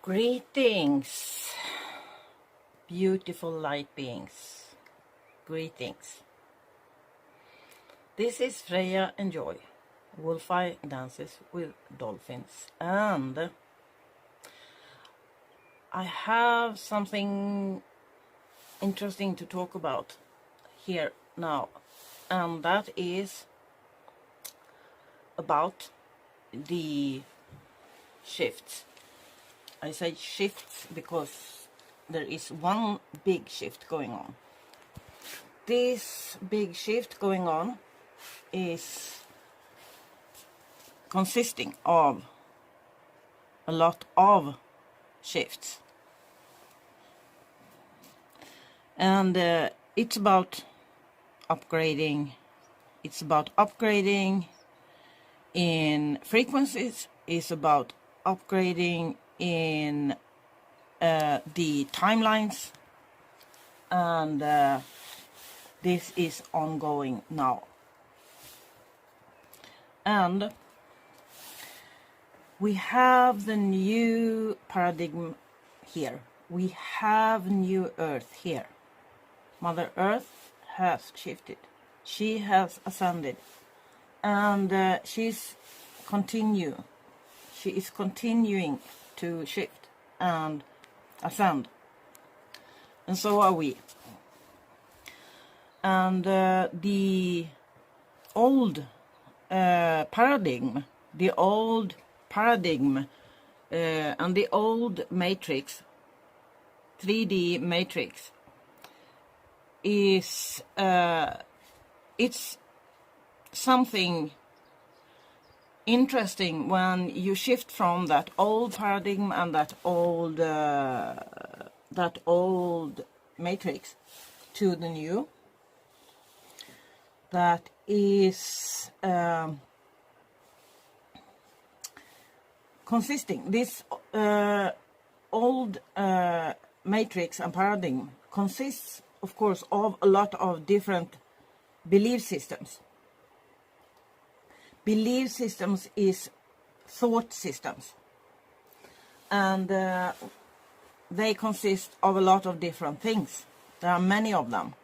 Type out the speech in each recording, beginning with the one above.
Greetings, beautiful light beings. Greetings. This is Freja and Joy. Wolf-Eye dances with dolphins, and I have something interesting to talk about here now, and that is about the shifts. I say shifts because there is one big shift going on. This big shift going on is consisting of a lot of shifts, and it's about upgrading. It's about upgrading in frequencies. It's about upgrading in the timelines, and this is ongoing now. And we have the new paradigm here. We have new Earth here. Mother Earth has shifted. She has ascended, and she is continuing to shift and ascend, and so are we. And the old paradigm and the old matrix, 3D matrix, is it's something interesting when you shift from that old paradigm and that old matrix to the new. That is consisting. This old matrix and paradigm consists, of course, of a lot of different belief systems. Belief systems is thought systems, and they consist of a lot of different things. There are many of them.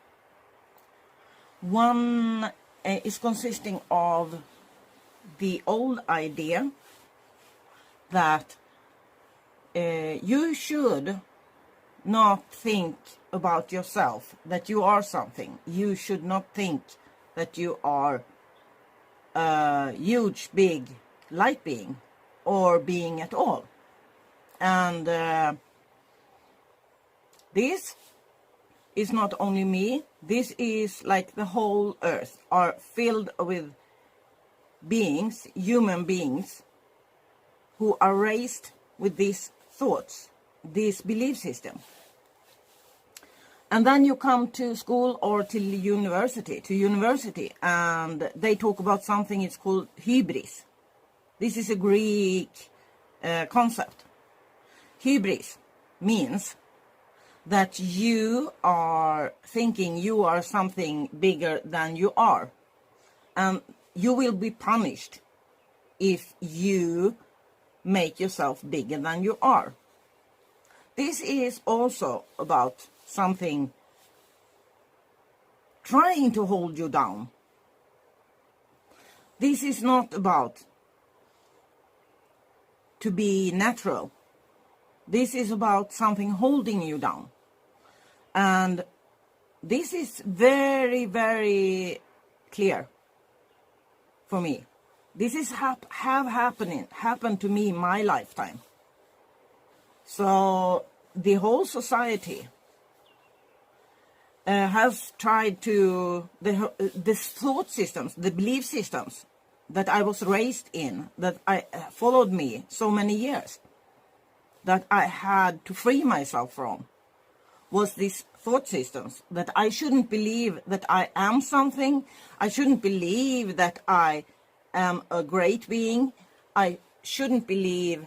One is consisting of the old idea that you should not think about yourself, that you are something. You should not think that you are a huge, big light being or being at all. And this is not only me. This is like the whole Earth are filled with beings, human beings, who are raised with these thoughts, this belief system. And then you come to school or to university, and they talk about something. It's called hybris. This is a Greek concept. Hybris means that you are thinking you are something bigger than you are, and you will be punished if you make yourself bigger than you are. This is also about something trying to hold you down. This is not about to be natural. This is about something holding you down. And this is very, very clear for me. This is happened to me in my lifetime. So the whole society has tried to, the thought systems, the belief systems that I was raised in, that I followed me so many years, that I had to free myself from, was these thought systems that I shouldn't believe that I am something. I shouldn't believe that I am a great being. I shouldn't believe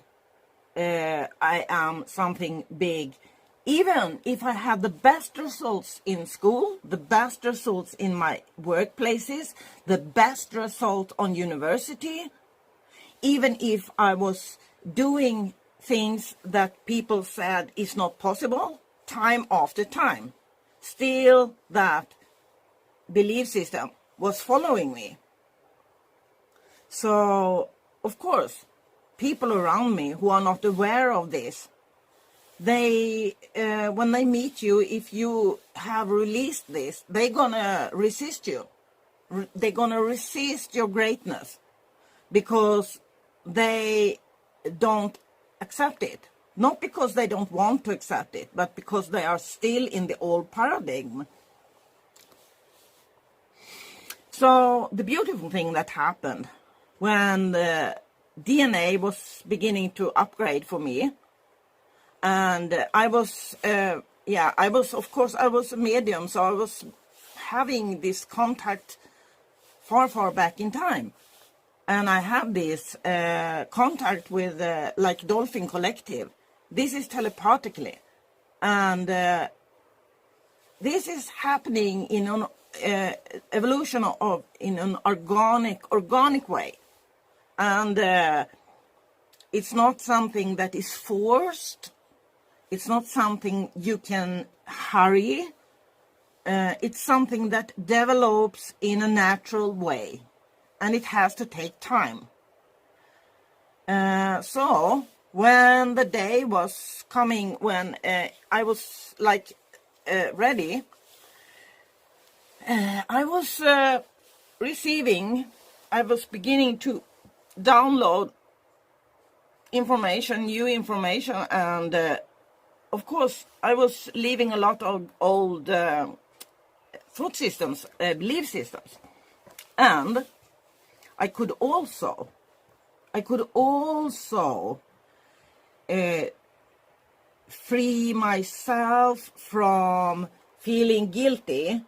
I am something big. Even if I had the best results in school, the best results in my workplaces, the best result on university, even if I was doing things that people said is not possible, time after time. Still, that belief system was following me. So, of course, people around me who are not aware of this, they, when they meet you, if you have released this, they're gonna resist you. They're gonna resist your greatness because they don't accept it. Not because they don't want to accept it, but because they are still in the old paradigm. So the beautiful thing that happened when the DNA was beginning to upgrade for me, and I was, of course, I was a medium, so I was having this contact far, far back in time. And I have this contact with, like, Dolphin Collective. This is telepathically. And this is happening in an evolution of, in an organic way. And it's not something that is forced. It's not something you can hurry. It's something that develops in a natural way. And it has to take time. So when the day was coming, when I was like ready, I was receiving, I was beginning to download information, new information, and of course I was leaving a lot of old thought systems, belief systems, and I could also free myself from feeling guilty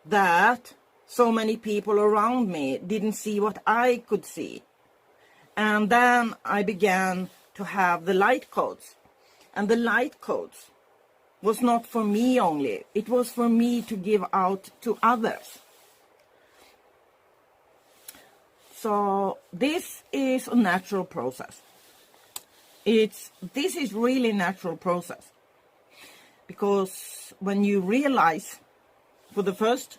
that so many people around me didn't see what I could see. And then I began to have the light codes. And the light codes was not for me only. It was for me to give out to others. So this is a natural process. This is really natural process. Because when you realize, for the first,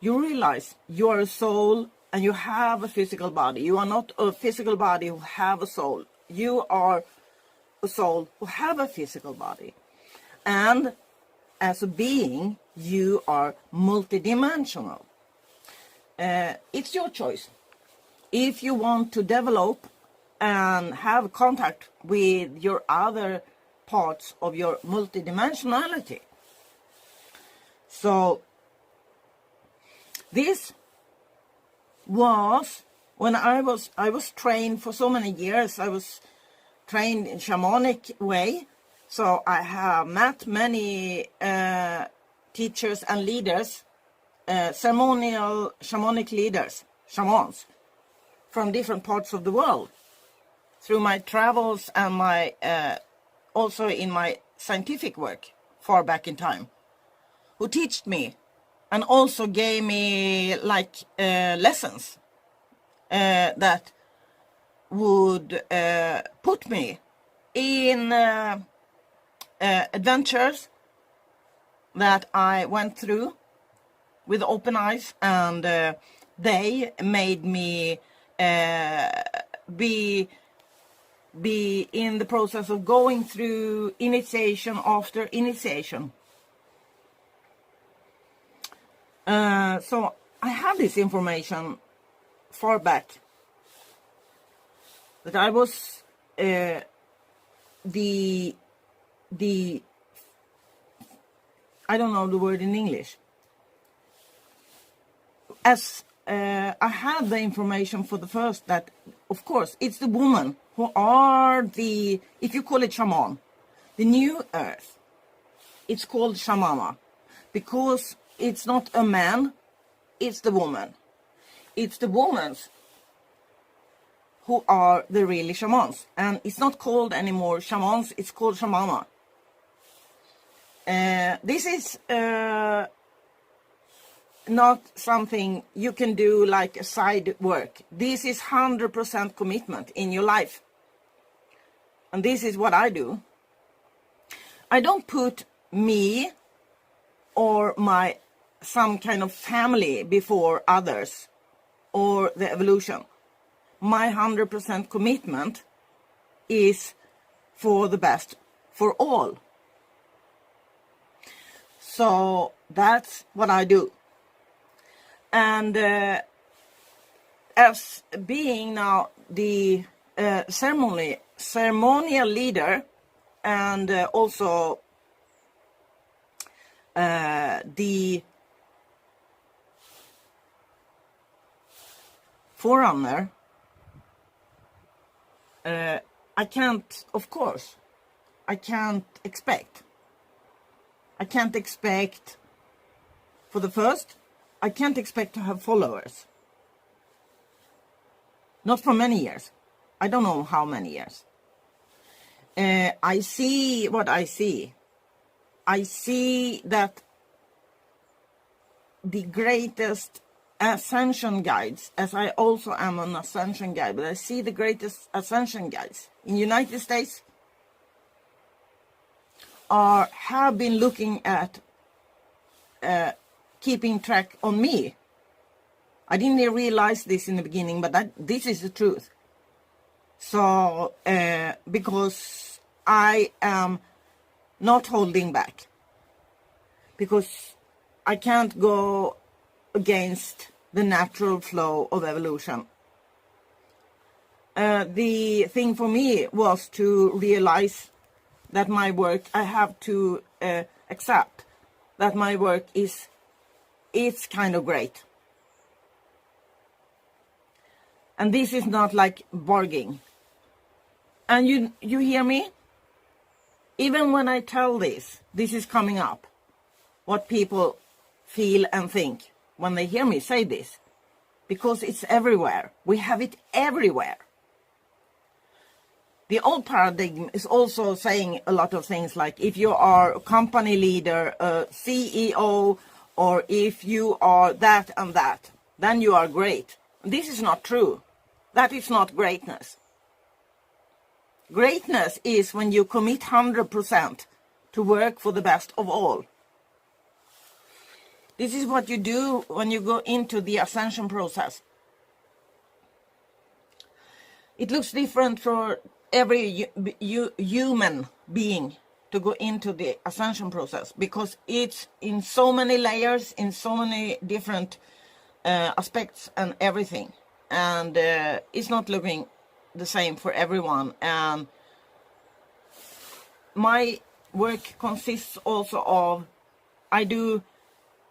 you realize you are a soul and you have a physical body. You are not a physical body who have a soul. You are a soul who have a physical body. And as a being, you are multidimensional. It's your choice. If you want to develop and have contact with your other parts of your multidimensionality. So this was when I was trained for so many years. I was trained in shamanic way. So I have met many teachers and leaders, ceremonial shamanic leaders, shamans, from different parts of the world, through my travels and my also in my scientific work far back in time, who taught me and also gave me like lessons that would put me in adventures that I went through with open eyes, and they made me be in the process of going through initiation after initiation. So I have this information far back that I was the I don't know the word in English. As I had the information for the first that, of course, it's the woman who are the, if you call it shaman, the new earth, it's called shamama, because it's not a man, it's the woman. It's the women who are the really shamans. And it's not called anymore shamans, it's called shamama. This is not something you can do like a side work. This is 100% commitment in your life. and this is what I do, I don't put me or some kind of family before others or the evolution. My 100% commitment is for the best for all. So that's what I do. And as being now the ceremonial leader, and also the forerunner, I can't, of course, I can't expect, for the first, I can't expect to have followers. Not for many years. I don't know how many years. I see what I see. I see that the greatest ascension guides, as I also am an ascension guide, but I see the greatest ascension guides in United States have been looking at keeping track on me. I didn't realize this in the beginning, but this is the truth. So, because I am not holding back, because I can't go against the natural flow of evolution. The thing for me was to realize that my work, I have to accept that my work it's kind of great. And this is not like bargaining. And you hear me? Even when I tell this is coming up. What people feel and think when they hear me say this. Because it's everywhere. We have it everywhere. The old paradigm is also saying a lot of things like if you are a company leader, a CEO, or if you are that and that, then you are great. This is not true. That is not greatness. Greatness is when you commit 100% to work for the best of all. This is what you do when you go into the ascension process. It looks different for every human being to go into the ascension process because it's in so many layers, in so many different aspects and everything. And it's not looking the same for everyone. And my work consists also of, I do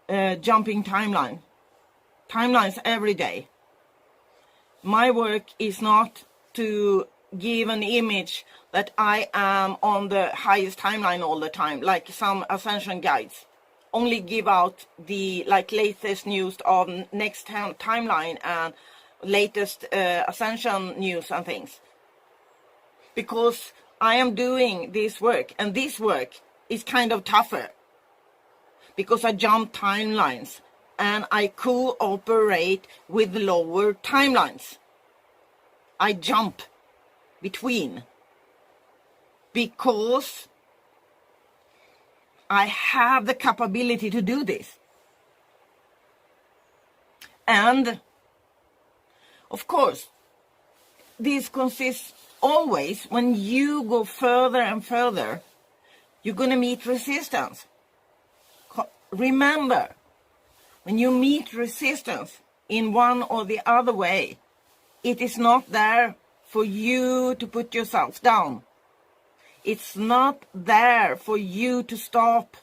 jumping timelines every day. My work is not to give an image that I am on the highest timeline all the time, like some ascension guides. Only give out the latest news of next timeline and latest ascension news and things. Because I am doing this work, and this work is kind of tougher. Because I jump timelines and I cooperate with lower timelines. I jump between because I have the capability to do this. And of course, this consists always, when you go further and further, you're going to meet resistance. Remember, when you meet resistance in one or the other way, it is not there for you to put yourself down. It's not there for you to stop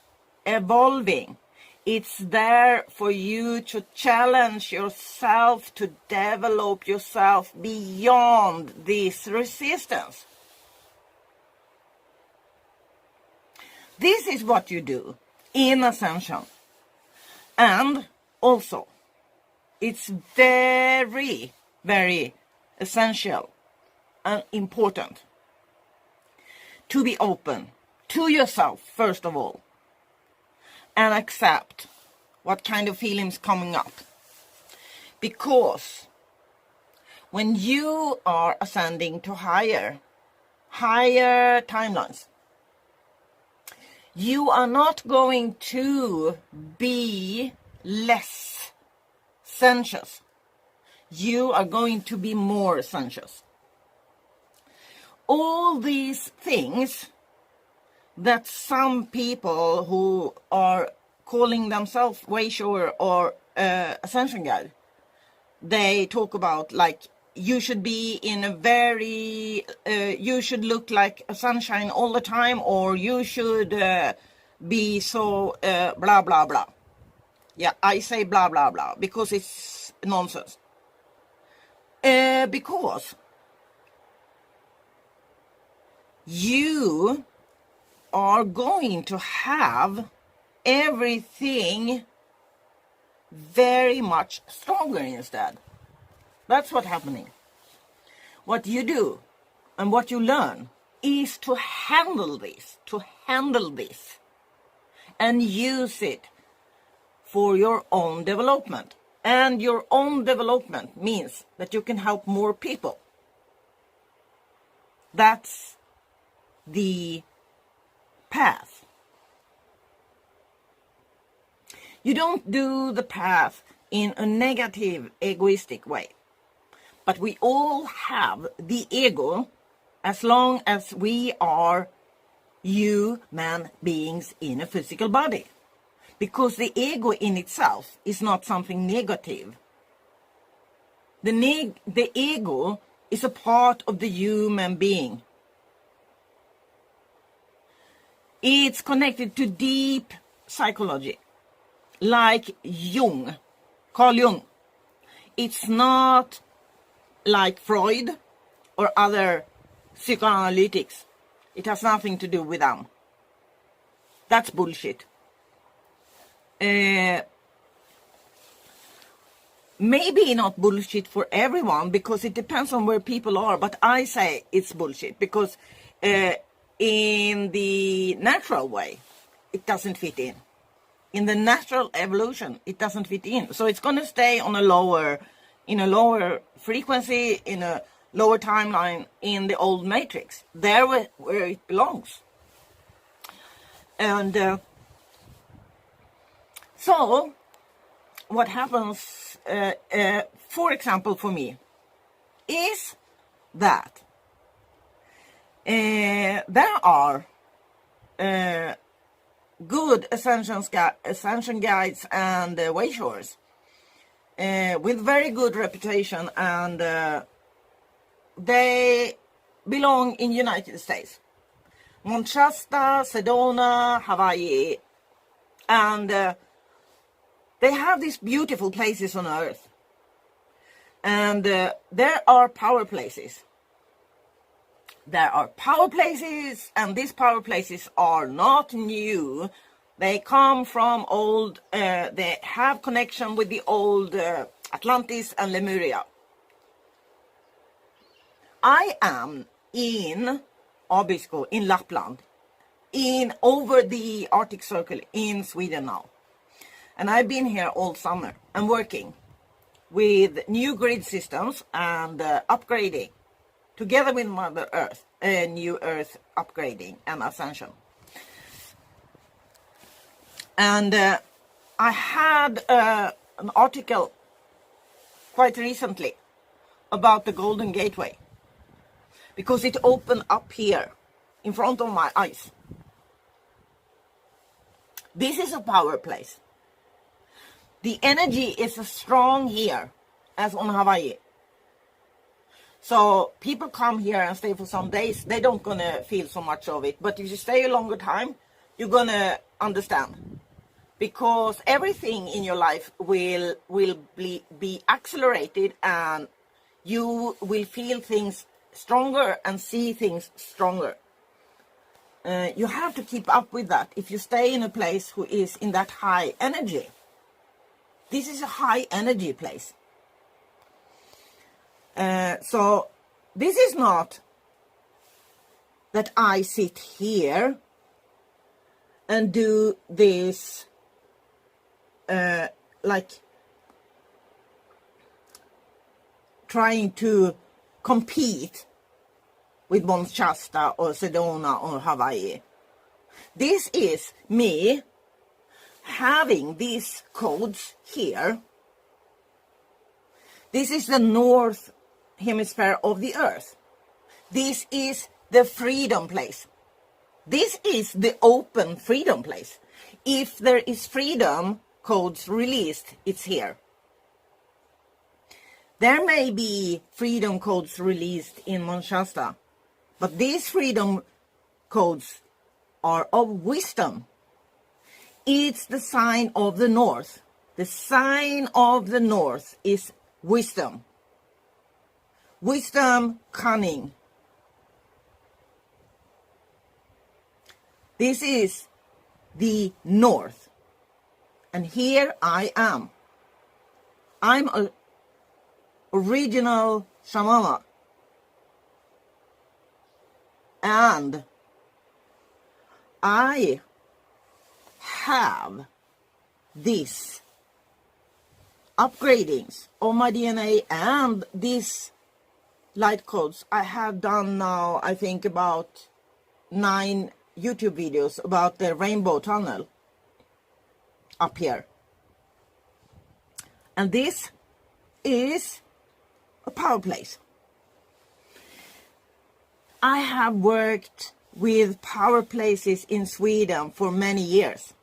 evolving. It's there for you to challenge yourself, to develop yourself beyond this resistance. This is what you do in Ascension. And also, it's very, very essential and important to be open to yourself, first of all, and accept what kind of feelings coming up. Because when you are ascending to higher, higher timelines. You are not going to be less sensuous. You are going to be more sensuous. All these things that some people who are calling themselves way sure or ascension guide, they talk about, like, you should be in a very, you should look like a sunshine all the time, or you should be so blah, blah, blah. Yeah, I say blah, blah, blah, because it's nonsense. Because you are going to have everything very much stronger instead. That's what's happening. What you do and what you learn is to handle this, and use it for your own development. And your own development means that you can help more people. That's the path. You don't do the path in a negative, egoistic way. But we all have the ego as long as we are human beings in a physical body. Because the ego in itself is not something negative. The ego is a part of the human being. It's connected to deep psychology, like Carl Jung. It's not like Freud or other psychoanalytics. It has nothing to do with them. That's bullshit. Maybe not bullshit for everyone, because it depends on where people are, but I say it's bullshit because in the natural way it doesn't fit in. In the natural evolution it doesn't fit in, so it's going to stay on a lower frequency, in a lower timeline, in the old matrix, there where it belongs. And so what happens, for example, for me, is that there are good ascension guides and wayshowers with very good reputation, and they belong in United States. Mount Shasta, Sedona, Hawaii, and they have these beautiful places on Earth. And there are power places. There are power places, and these power places are not new. They come from old, they have connection with the old Atlantis and Lemuria. I am in Abisko, in Lapland, over the Arctic Circle in Sweden now. And I've been here all summer and working with new grid systems and upgrading, together with Mother Earth, New Earth upgrading and ascension. And I had an article quite recently about the Golden Gateway, because it opened up here in front of my eyes. This is a power place. The energy is as strong here as on Hawaii. So people come here and stay for some days, they don't gonna feel so much of it. But if you stay a longer time, you're gonna understand. Because everything in your life will be accelerated, and you will feel things stronger and see things stronger. You have to keep up with that if you stay in a place who is in that high energy. This is a high energy place. So this is not that I sit here and do this like trying to compete with Mount Shasta or Sedona or Hawaii. This is me having these codes here. This is the north hemisphere of the earth. This is the freedom place. This is the open freedom place. If there is freedom codes released, it's here. There may be freedom codes released in Mount Shasta, but these freedom codes are of wisdom. It's the sign of the north. The sign of the north is wisdom. Wisdom, cunning. This is the north. And here I am. I'm a original shamama. And I have these upgradings of my DNA and these light codes. I have done now, I think, about 9 YouTube videos about the rainbow tunnel up here. And this is a power place. I have worked with power places in Sweden for many years.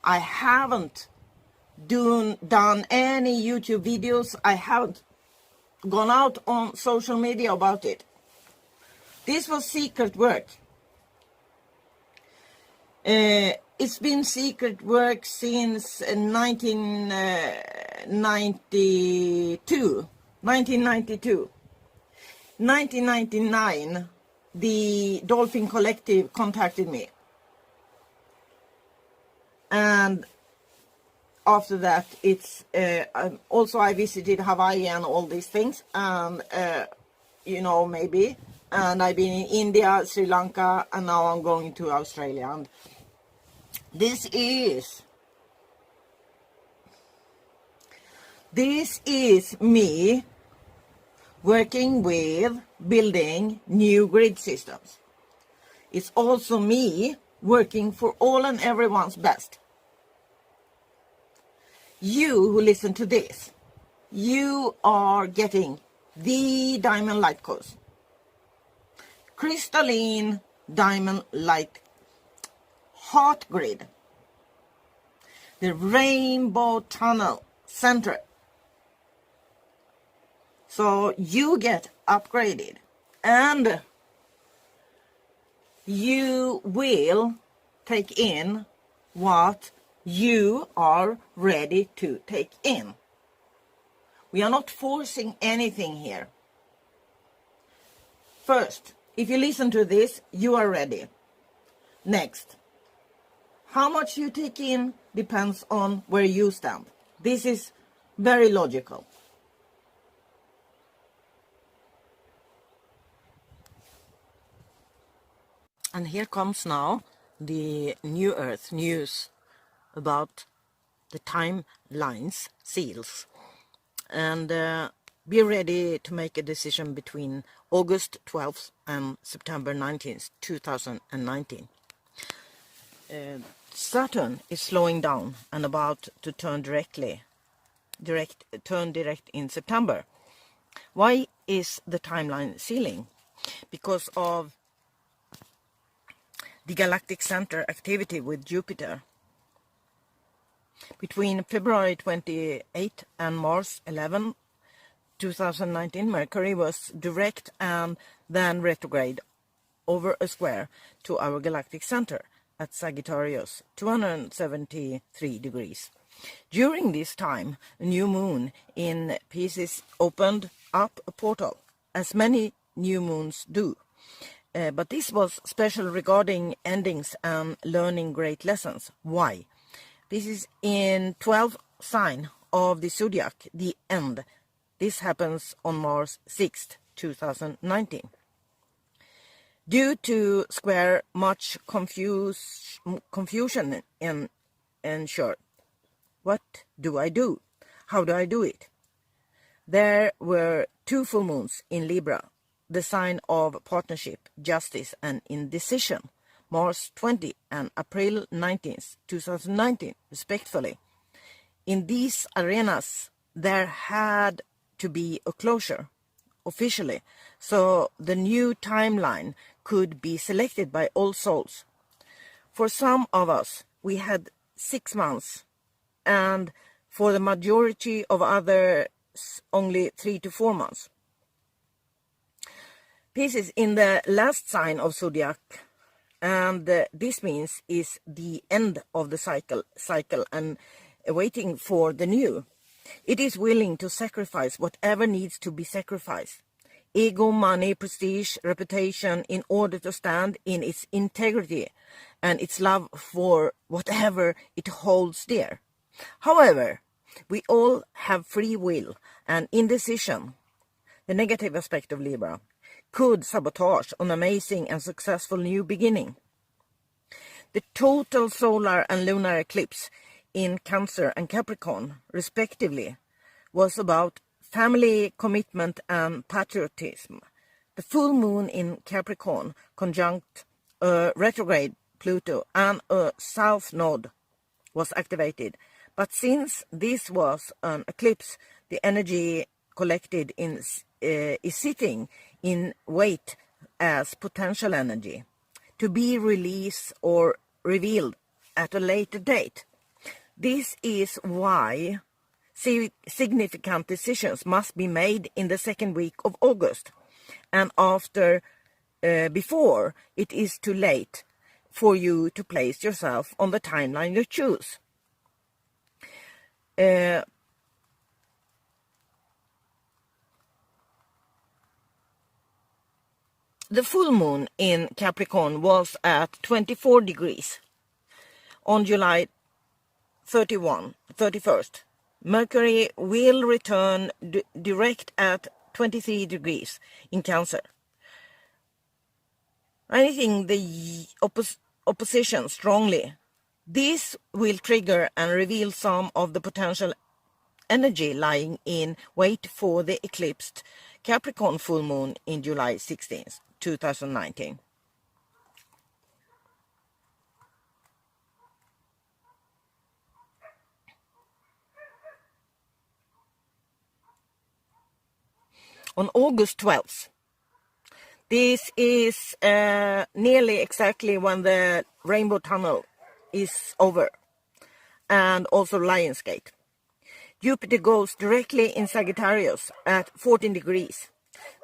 I haven't done any YouTube videos. I haven't gone out on social media about it. This was secret work. It's been secret work since 1992. 1999, the Dolphin Collective contacted me. And after that, it's also I visited Hawaii and all these things. And, you know, maybe. And I've been in India, Sri Lanka, and now I'm going to Australia. And this is me working with building new grid systems. It's also me working for all and everyone's best. You who listen to this, you are getting the diamond light codes. Crystalline diamond light heart grid. The rainbow tunnel center. So you get upgraded and you will take in what you are ready to take in. We are not forcing anything here. First, if you listen to this, you are ready. Next, how much you take in depends on where you stand. This is very logical. And here comes now the New Earth news about the timelines, seals. And be ready to make a decision between August 12th and September 19th, 2019. Saturn is slowing down and about to turn direct in September. Why is the timeline sealing? Because of the Galactic Center activity with Jupiter. Between February 28 and March 11, 2019, Mercury was direct and then retrograde over a square to our galactic center at Sagittarius, 273 degrees. During this time, a new moon in Pisces opened up a portal, as many new moons do. But this was special regarding endings and learning great lessons. Why? This is in 12th sign of the zodiac, the end. This happens on March 6th, 2019. Due to square, much confusion ensued. What do I do? How do I do it? There were 2 full moons in Libra. the sign of partnership, justice, and indecision, March 20 and April 19th, 2019, respectively. In these arenas, there had to be a closure, officially, so the new timeline could be selected by all souls. For some of us, we had 6 months, and for the majority of others, only 3 to 4 months. Pisces in the last sign of zodiac, and this means is the end of the cycle and waiting for the new. It is willing to sacrifice whatever needs to be sacrificed. Ego, money, prestige, reputation, in order to stand in its integrity and its love for whatever it holds dear. However, we all have free will, and indecision, the negative aspect of Libra, could sabotage an amazing and successful new beginning. The total solar and lunar eclipse in Cancer and Capricorn, respectively, was about family, commitment, and patriotism. The full moon in Capricorn conjunct a retrograde Pluto and a south node was activated. But since this was an eclipse, the energy collected is sitting in wait as potential energy to be released or revealed at a later date. This is why significant decisions must be made in the second week of August, and before it is too late for you to place yourself on the timeline you choose. The full moon in Capricorn was at 24 degrees on July 31st. Mercury will return direct at 23 degrees in Cancer. Anything the opposition strongly. This will trigger and reveal some of the potential energy lying in wait for the eclipsed Capricorn full moon in July 16th, 2019. On August 12th, this is nearly exactly when the Rainbow Tunnel is over, and also Lionsgate. Jupiter goes directly in Sagittarius at 14 degrees.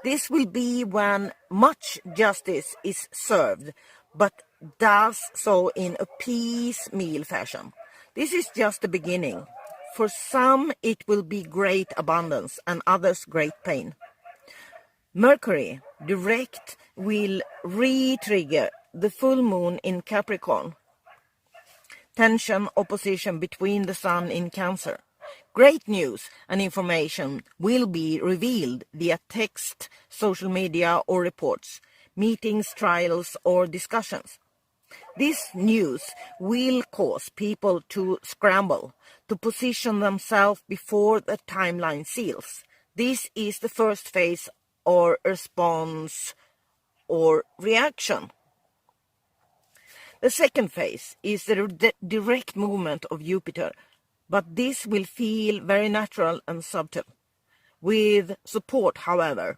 This will be when much justice is served, but does so in a piecemeal fashion. This is just the beginning. For some, it will be great abundance, and others great pain. Mercury direct will re-trigger the full moon in Capricorn. Tension, opposition between the Sun in Cancer. Great news and information will be revealed via text, social media or reports, meetings, trials or discussions. This news will cause people to scramble, to position themselves before the timeline seals. This is the first phase or response or reaction. The second phase is the direct movement of Jupiter, but this will feel very natural and subtle. With support, however,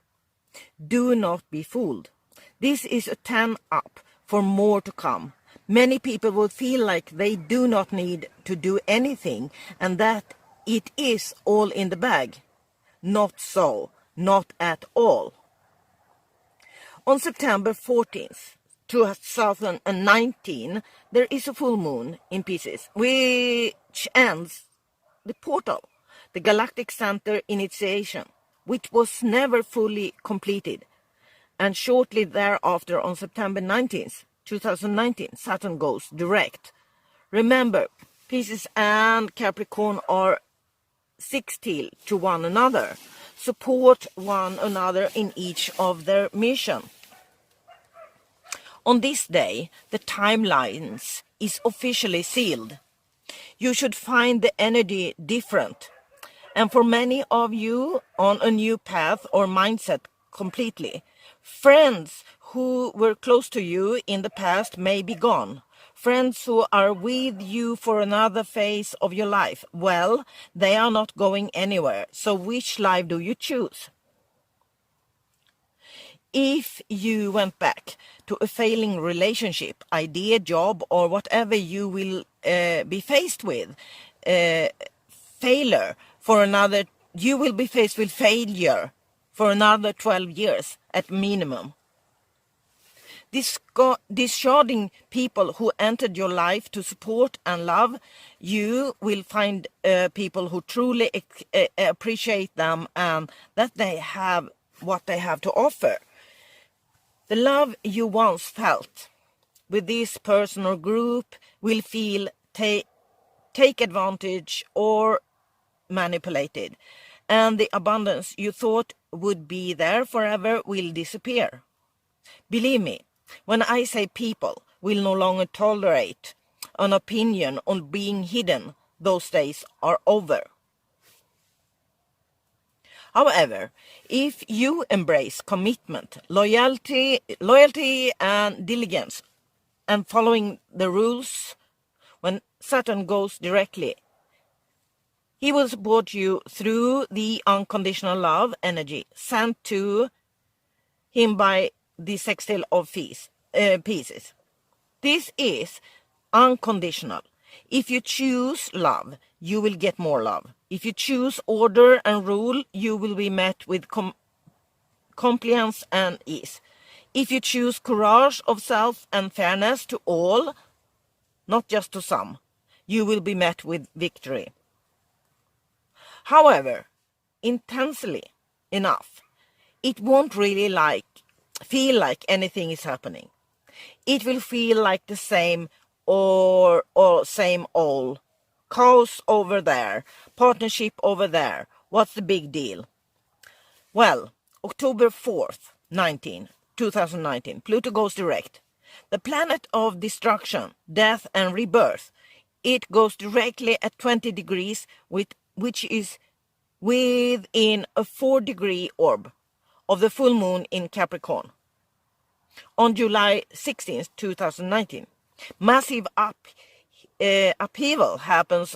do not be fooled. This is a 10 up for more to come. Many people will feel like they do not need to do anything and that it is all in the bag. Not so, not at all. On September 14th, 2019, there is a full moon in Pisces, which ends the portal, the Galactic Center initiation, which was never fully completed. And shortly thereafter, on September 19th, 2019, Saturn goes direct. Remember, Pisces and Capricorn are sextile to one another, support one another in each of their mission. On this day, the timelines is officially sealed. You should find the energy different. And for many of you, on a new path or mindset completely. Friends who were close to you in the past may be gone. Friends who are with you for another phase of your life, well, they are not going anywhere. So which life do you choose? If you went back to a failing relationship, idea, job, or whatever you will be faced with, you will be faced with failure for another 12 years at minimum. Discharging people who entered your life to support and love you will find people who truly appreciate them and that they have what they have to offer. The love you once felt with this person or group will feel take advantage or manipulated, and the abundance you thought would be there forever will disappear. Believe me, when I say people will no longer tolerate an opinion on being hidden, those days are over. However, if you embrace commitment, loyalty and diligence, and following the rules, when Saturn goes directly, he will support you through the unconditional love energy sent to him by the sextile of pieces. This is unconditional. If you choose love, you will get more love. If you choose order and rule, you will be met with compliance and ease. If you choose courage of self and fairness to all, not just to some, you will be met with victory. However, intensely enough, it won't really feel like anything is happening. It will feel like the same or same old. Chaos over there, partnership over there. What's the big deal? Well, October 4th, 2019, Pluto goes direct. The planet of destruction, death and rebirth. It goes directly at 20 degrees, which is within a 4-degree orb of the full moon in Capricorn. On July 16th, 2019, massive upheaval happens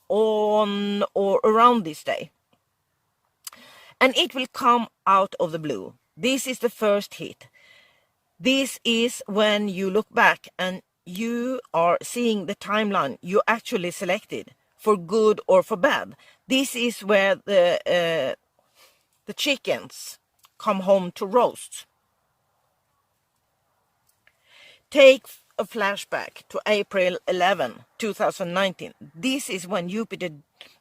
on or around this day. And it will come out of the blue. This is the first hit. This is when you look back and you are seeing the timeline you actually selected, for good or for bad. This is where the chickens come home to roast. Take a flashback to April 11, 2019. This is when Jupiter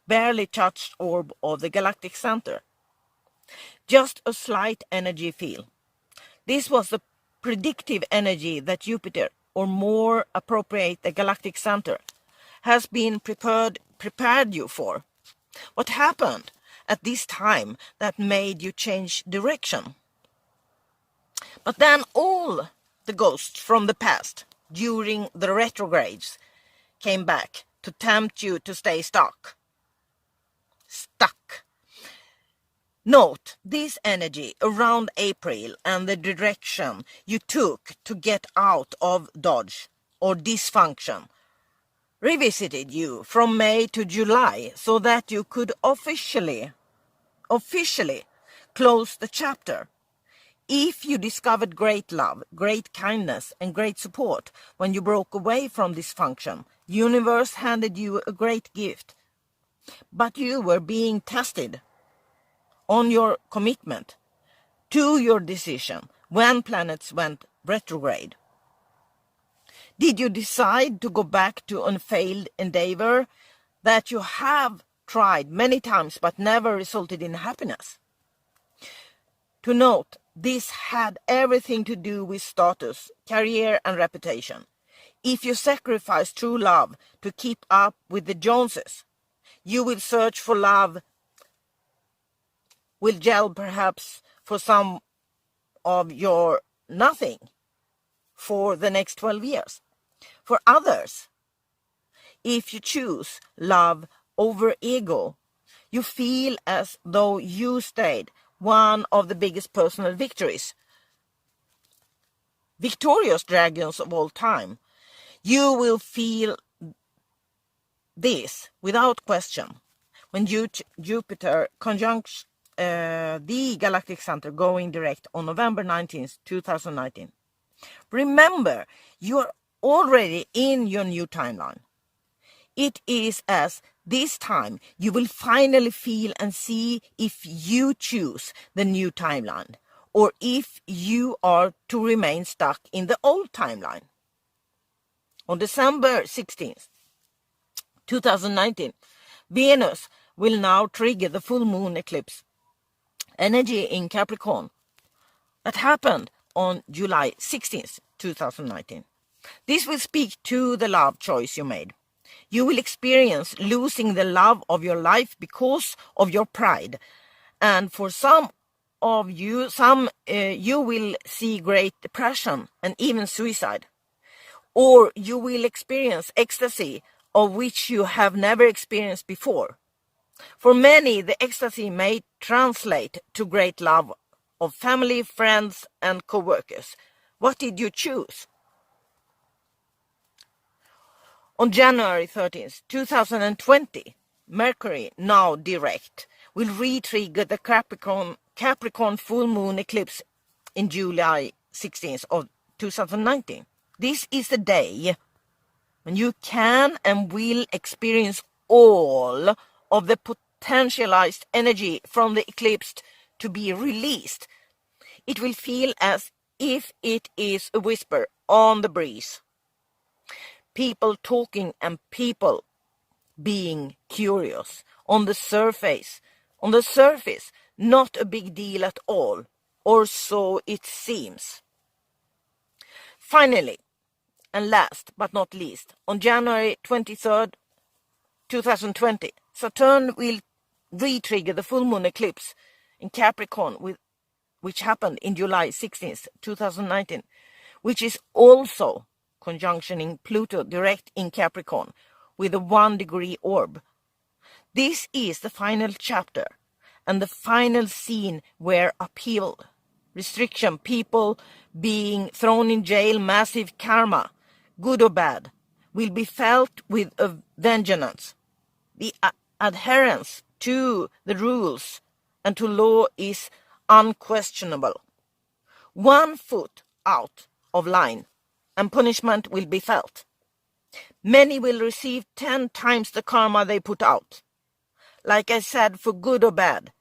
barely touched orb of the galactic center. Just a slight energy feel. This was the predictive energy that Jupiter, or more appropriate the galactic center, has been prepared you for. What happened at this time that made you change direction? But then all the ghosts from the past during the retrogrades came back to tempt you to stay stuck. Note this energy around April and the direction you took to get out of dodge or dysfunction revisited you from May to July so that you could officially close the chapter. If you discovered great love, great kindness, and great support when you broke away from dysfunction, the universe handed you a great gift. But you were being tested on your commitment to your decision when planets went retrograde. Did you decide to go back to a failed endeavor that you have tried many times but never resulted in happiness? To note, this had everything to do with status, career, and reputation. If you sacrifice true love to keep up with the Joneses, you will search for love, will gel perhaps for some of your nothing for the next 12 years. For others, if you choose love over ego, you feel as though you stayed one of the biggest personal victories victorious dragons of all time. You will feel this without question when Jupiter conjuncts the galactic center going direct on November 19th, 2019. Remember, you are already in your new timeline. It is as this time you will finally feel and see if you choose the new timeline or if you are to remain stuck in the old timeline. On December 16th, 2019, Venus will now trigger the full moon eclipse energy in Capricorn that happened on July 16th, 2019. This will speak to the love choice you made. You will experience losing the love of your life because of your pride. And for some of you, you will see great depression and even suicide. Or you will experience ecstasy of which you have never experienced before. For many, the ecstasy may translate to great love of family, friends, and co-workers. What did you choose? On January 13th, 2020, Mercury, now direct, will re-trigger the Capricorn full moon eclipse in July 16th of 2019. This is the day when you can and will experience all of the potentialized energy from the eclipse to be released. It will feel as if it is a whisper on the breeze. People talking and people being curious. On the surface, not a big deal at all, or so it seems. Finally, and last but not least, on January 23rd, 2020, Saturn will re-trigger the full moon eclipse in Capricorn, which happened in July 16th, 2019, which is also conjunctioning Pluto direct in Capricorn with a 1-degree orb. This is the final chapter and the final scene where upheaval, restriction, people being thrown in jail, massive karma, good or bad, will be felt with a vengeance. The adherence to the rules and to law is unquestionable. 1 foot out of line and punishment will be felt. Many will receive 10 times the karma they put out. Like I said, for good or bad,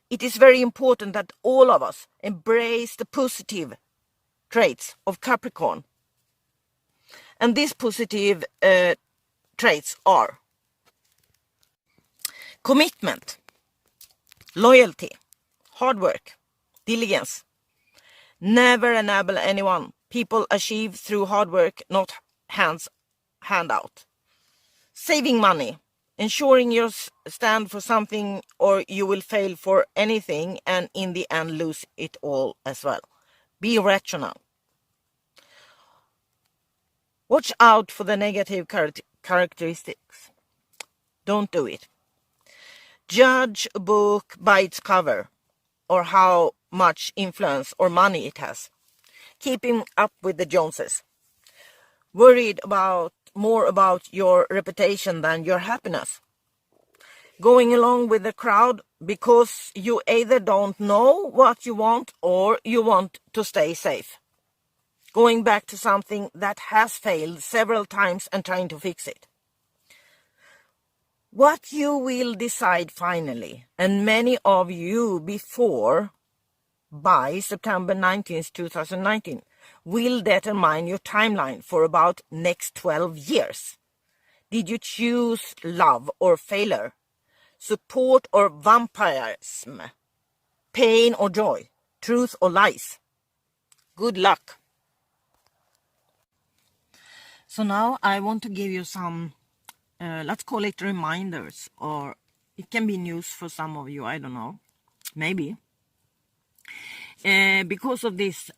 it is very important that all of us embrace the positive traits of Capricorn. And these positive traits are commitment, loyalty, hard work, diligence. Never enable anyone. People achieve through hard work, not handout. Saving money, ensuring you stand for something or you will fail for anything and in the end lose it all as well. Be rational. Watch out for the negative characteristics. Don't do it. Judge a book by its cover or how much influence or money it has. Keeping up with the Joneses. Worried more about your reputation than your happiness. Going along with the crowd because you either don't know what you want or you want to stay safe. Going back to something that has failed several times and trying to fix it. What you will decide finally, and many of you before, by September 19th, 2019, will determine your timeline for about next 12 years. Did you choose love or failure? Support or vampirism? Pain or joy? Truth or lies? Good luck. So now I want to give you some, let's call it reminders, or it can be news for some of you, I don't know, maybe. Because of this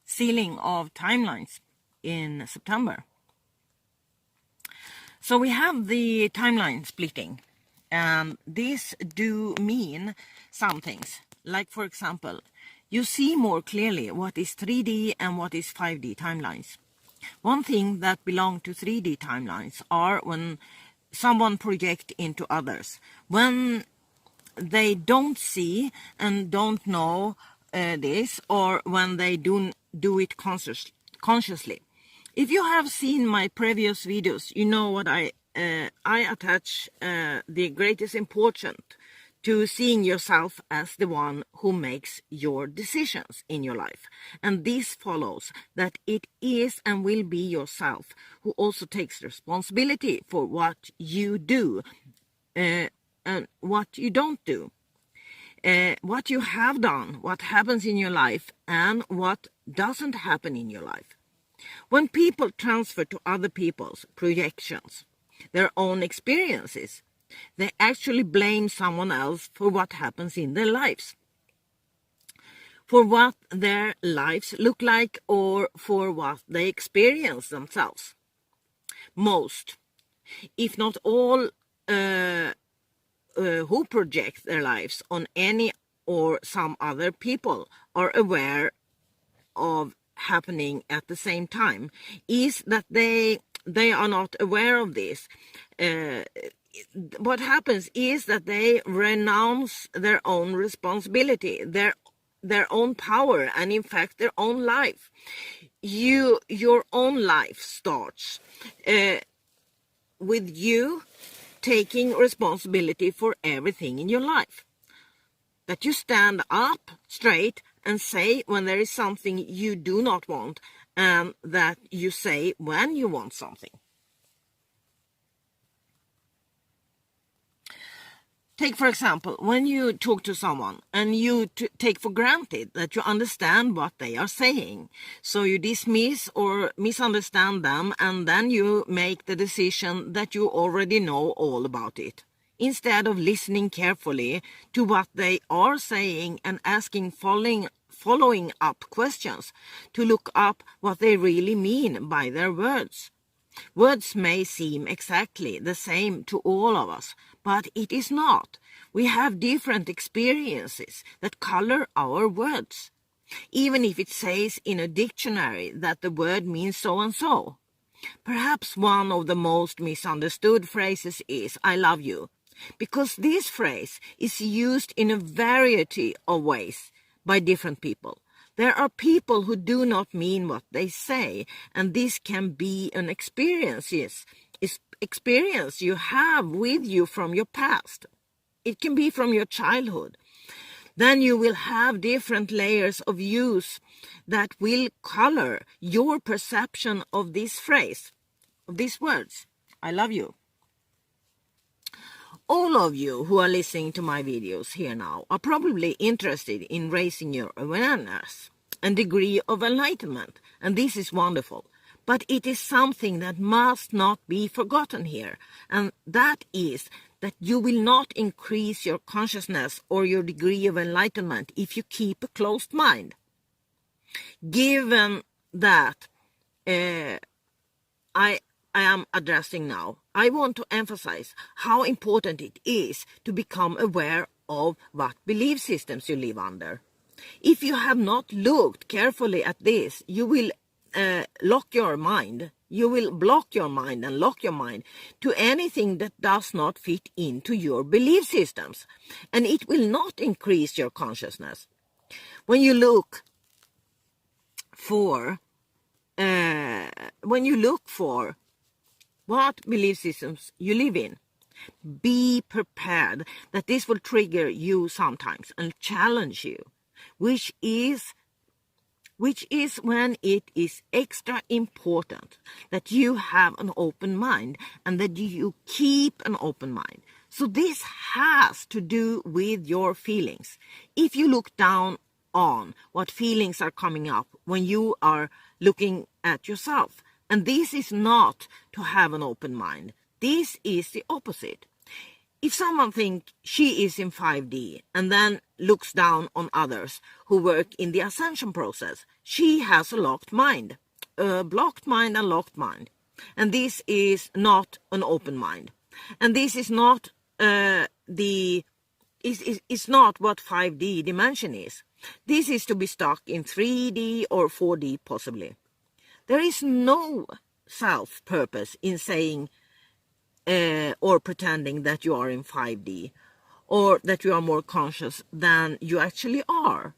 sealing of timelines in September. So we have the timeline splitting, and this do mean some things. Like, for example, you see more clearly what is 3D and what is 5D timelines. One thing that belong to 3D timelines are when someone projects into others, when they don't see and don't know this, or when they do it consciously. If you have seen my previous videos, you know what I attach the greatest importance to seeing yourself as the one who makes your decisions in your life. And this follows that it is and will be yourself who also takes responsibility for what you do and what you don't do. What you have done, what happens in your life, and what doesn't happen in your life. When people transfer to other people's projections, their own experiences, they actually blame someone else for what happens in their lives, for what their lives look like, or for what they experience themselves. Most, if not all, who project their lives on any or some other people are aware of happening at the same time, is that they are not aware of this. What happens is that they renounce their own responsibility, their own power, and in fact their own life. Your own life starts with you taking responsibility for everything in your life. That you stand up straight and say when there is something you do not want, and that you say when you want something. Take, for example, when you talk to someone and you take for granted that you understand what they are saying. So you dismiss or misunderstand them, and then you make the decision that you already know all about it, instead of listening carefully to what they are saying and asking following up questions to look up what they really mean by their words. Words may seem exactly the same to all of us, but it is not. We have different experiences that color our words, even if it says in a dictionary that the word means so and so. Perhaps one of the most misunderstood phrases is "I love you," because this phrase is used in a variety of ways by different people. There are people who do not mean what they say, and this can be an experience you have with you from your past. It can be from your childhood. Then you will have different layers of use that will color your perception of this phrase, of these words. I love you. All of you who are listening to my videos here now are probably interested in raising your awareness and degree of enlightenment, and this is wonderful. But it is something that must not be forgotten here, and that is that you will not increase your consciousness or your degree of enlightenment if you keep a closed mind. Given that I am addressing now, I want to emphasize how important it is to become aware of what belief systems you live under. If you have not looked carefully at this, you will lock your mind. You will block your mind and lock your mind to anything that does not fit into your belief systems, and it will not increase your consciousness. When you look for what belief systems you live in, be prepared that this will trigger you sometimes and challenge you, which is when it is extra important that you have an open mind and that you keep an open mind. So this has to do with your feelings. If you look down on what feelings are coming up when you are looking at yourself, and this is not to have an open mind. This is the opposite. If someone thinks she is in 5D and then looks down on others who work in the ascension process, she has a locked mind, a blocked mind and locked mind. And this is not an open mind. And this is not it's not what 5D dimension is. This is to be stuck in 3D or 4D possibly. There is no self-purpose in saying or pretending that you are in 5D or that you are more conscious than you actually are.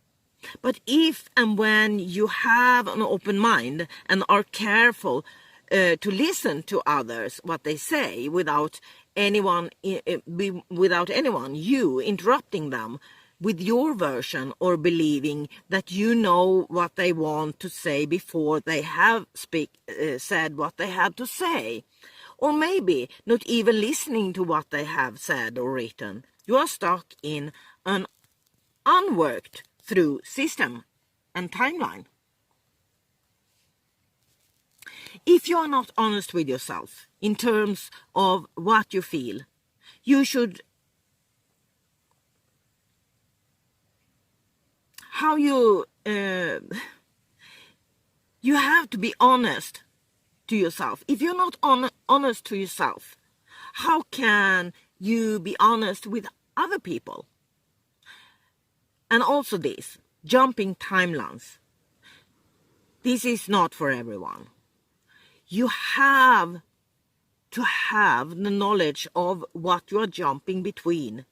But if and when you have an open mind and are careful to listen to others, what they say, without anyone, you interrupting them with your version or believing that you know what they want to say before they have said what they had to say, or maybe not even listening to what they have said or written, you are stuck in an unworked through system and timeline. If you are not honest with yourself in terms of what you feel, you should you have to be honest to yourself. If you're not honest to yourself, how can you be honest with other people? And also this, jumping timelines. This is not for everyone. You have to have the knowledge of what you are jumping between.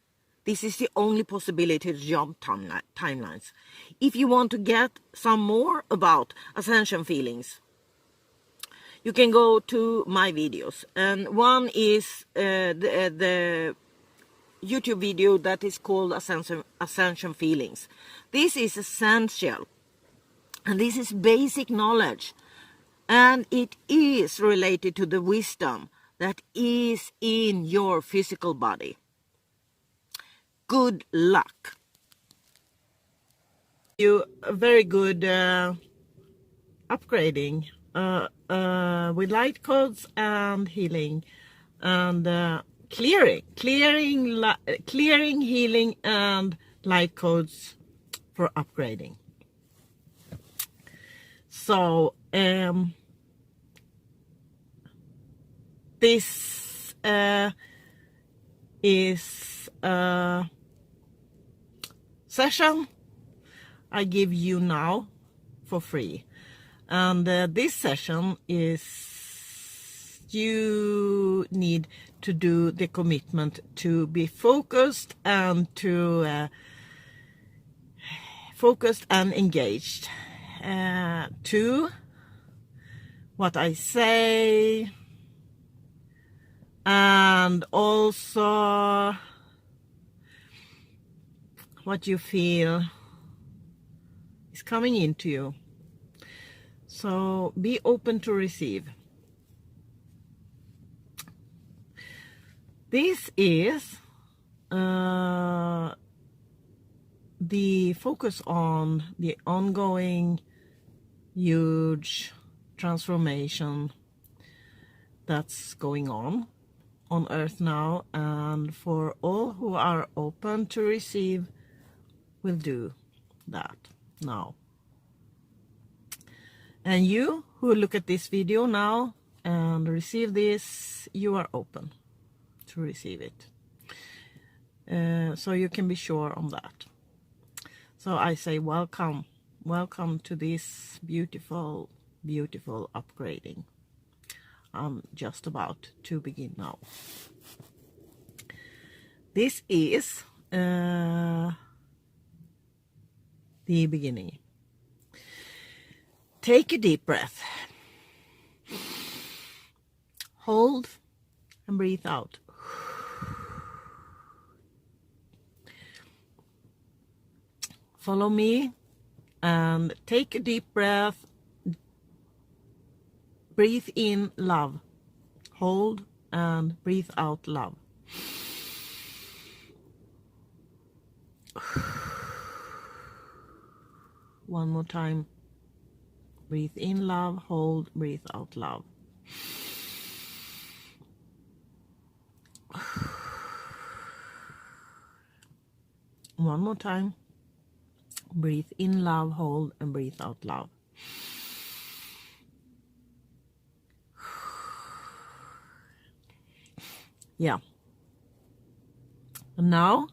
This is the only possibility to jump timelines. If you want to get some more about ascension feelings, you can go to my videos. And one is the YouTube video that is called Ascension Feelings. This is essential. And this is basic knowledge. And it is related to the wisdom that is in your physical body. Good luck. You a very good upgrading with light codes and healing and clearing, healing and light codes for upgrading. So this is a session I give you now for free, and this session is you need to do the commitment to be focused and to focused and engaged to what I say, and also what you feel is coming into you. So be open to receive. This is the focus on the ongoing huge transformation that's going on Earth now, and for all who are open to receive will do that now. And you who look at this video now and receive this, you are open to receive it. So you can be sure on that. So I say welcome to this beautiful upgrading. I'm just about to begin now. This is the beginning. Take a deep breath. Hold and breathe out. Follow me and take a deep breath. Breathe in love. Hold and breathe out love. One more time. Breathe in love, hold, breathe out love. One more time. Breathe in love, hold, and breathe out love. Yeah. And now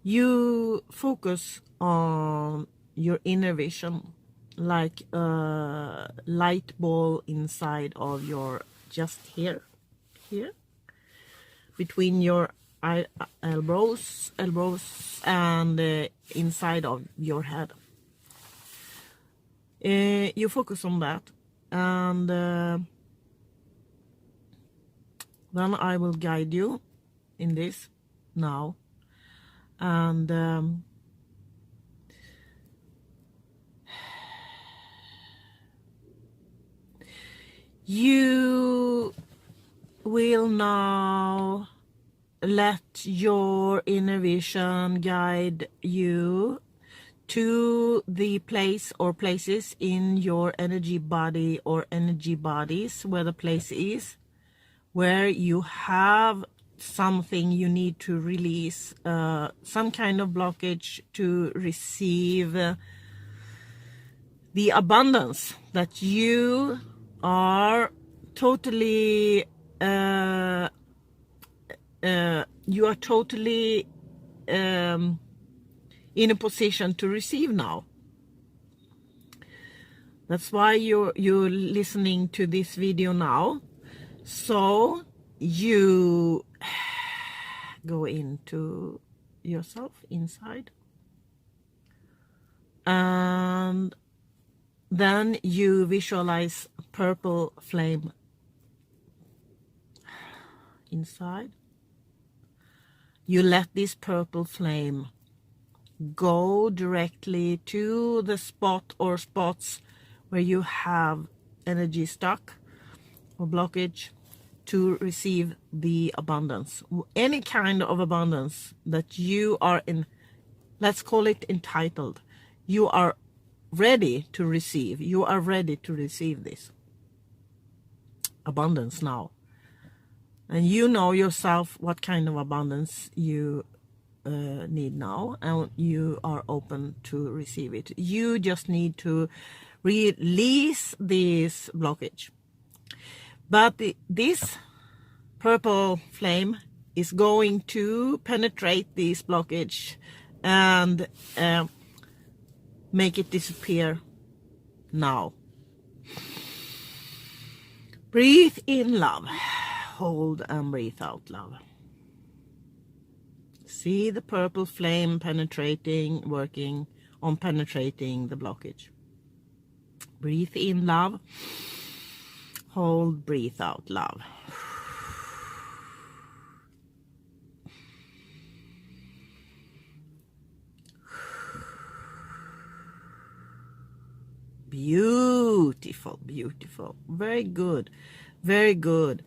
you focus on your inner vision, like a light ball inside of your, just here, between your elbows and inside of your head. You focus on that, and then I will guide you in this now, and you will now let your inner vision guide you to the place or places in your energy body or energy bodies, where the place is, where you have something you need to release, some kind of blockage to receive the abundance that you are totally in a position to receive now. That's why you're listening to this video now. So you go into yourself inside, and then you visualize purple flame inside. You let this purple flame go directly to the spot or spots where you have energy stuck or blockage, to receive the abundance, any kind of abundance that you are in. Let's call it entitled. You are ready to receive. You are ready to receive this abundance now. And you know yourself what kind of abundance you need now, and you are open to receive it. You just need to release this blockage. But this purple flame is going to penetrate this blockage and make it disappear now. Breathe in love. Hold and breathe out love. See the purple flame penetrating, working on penetrating the blockage. Breathe in love. Hold, breathe out love. Beautiful, beautiful. Very good, very good.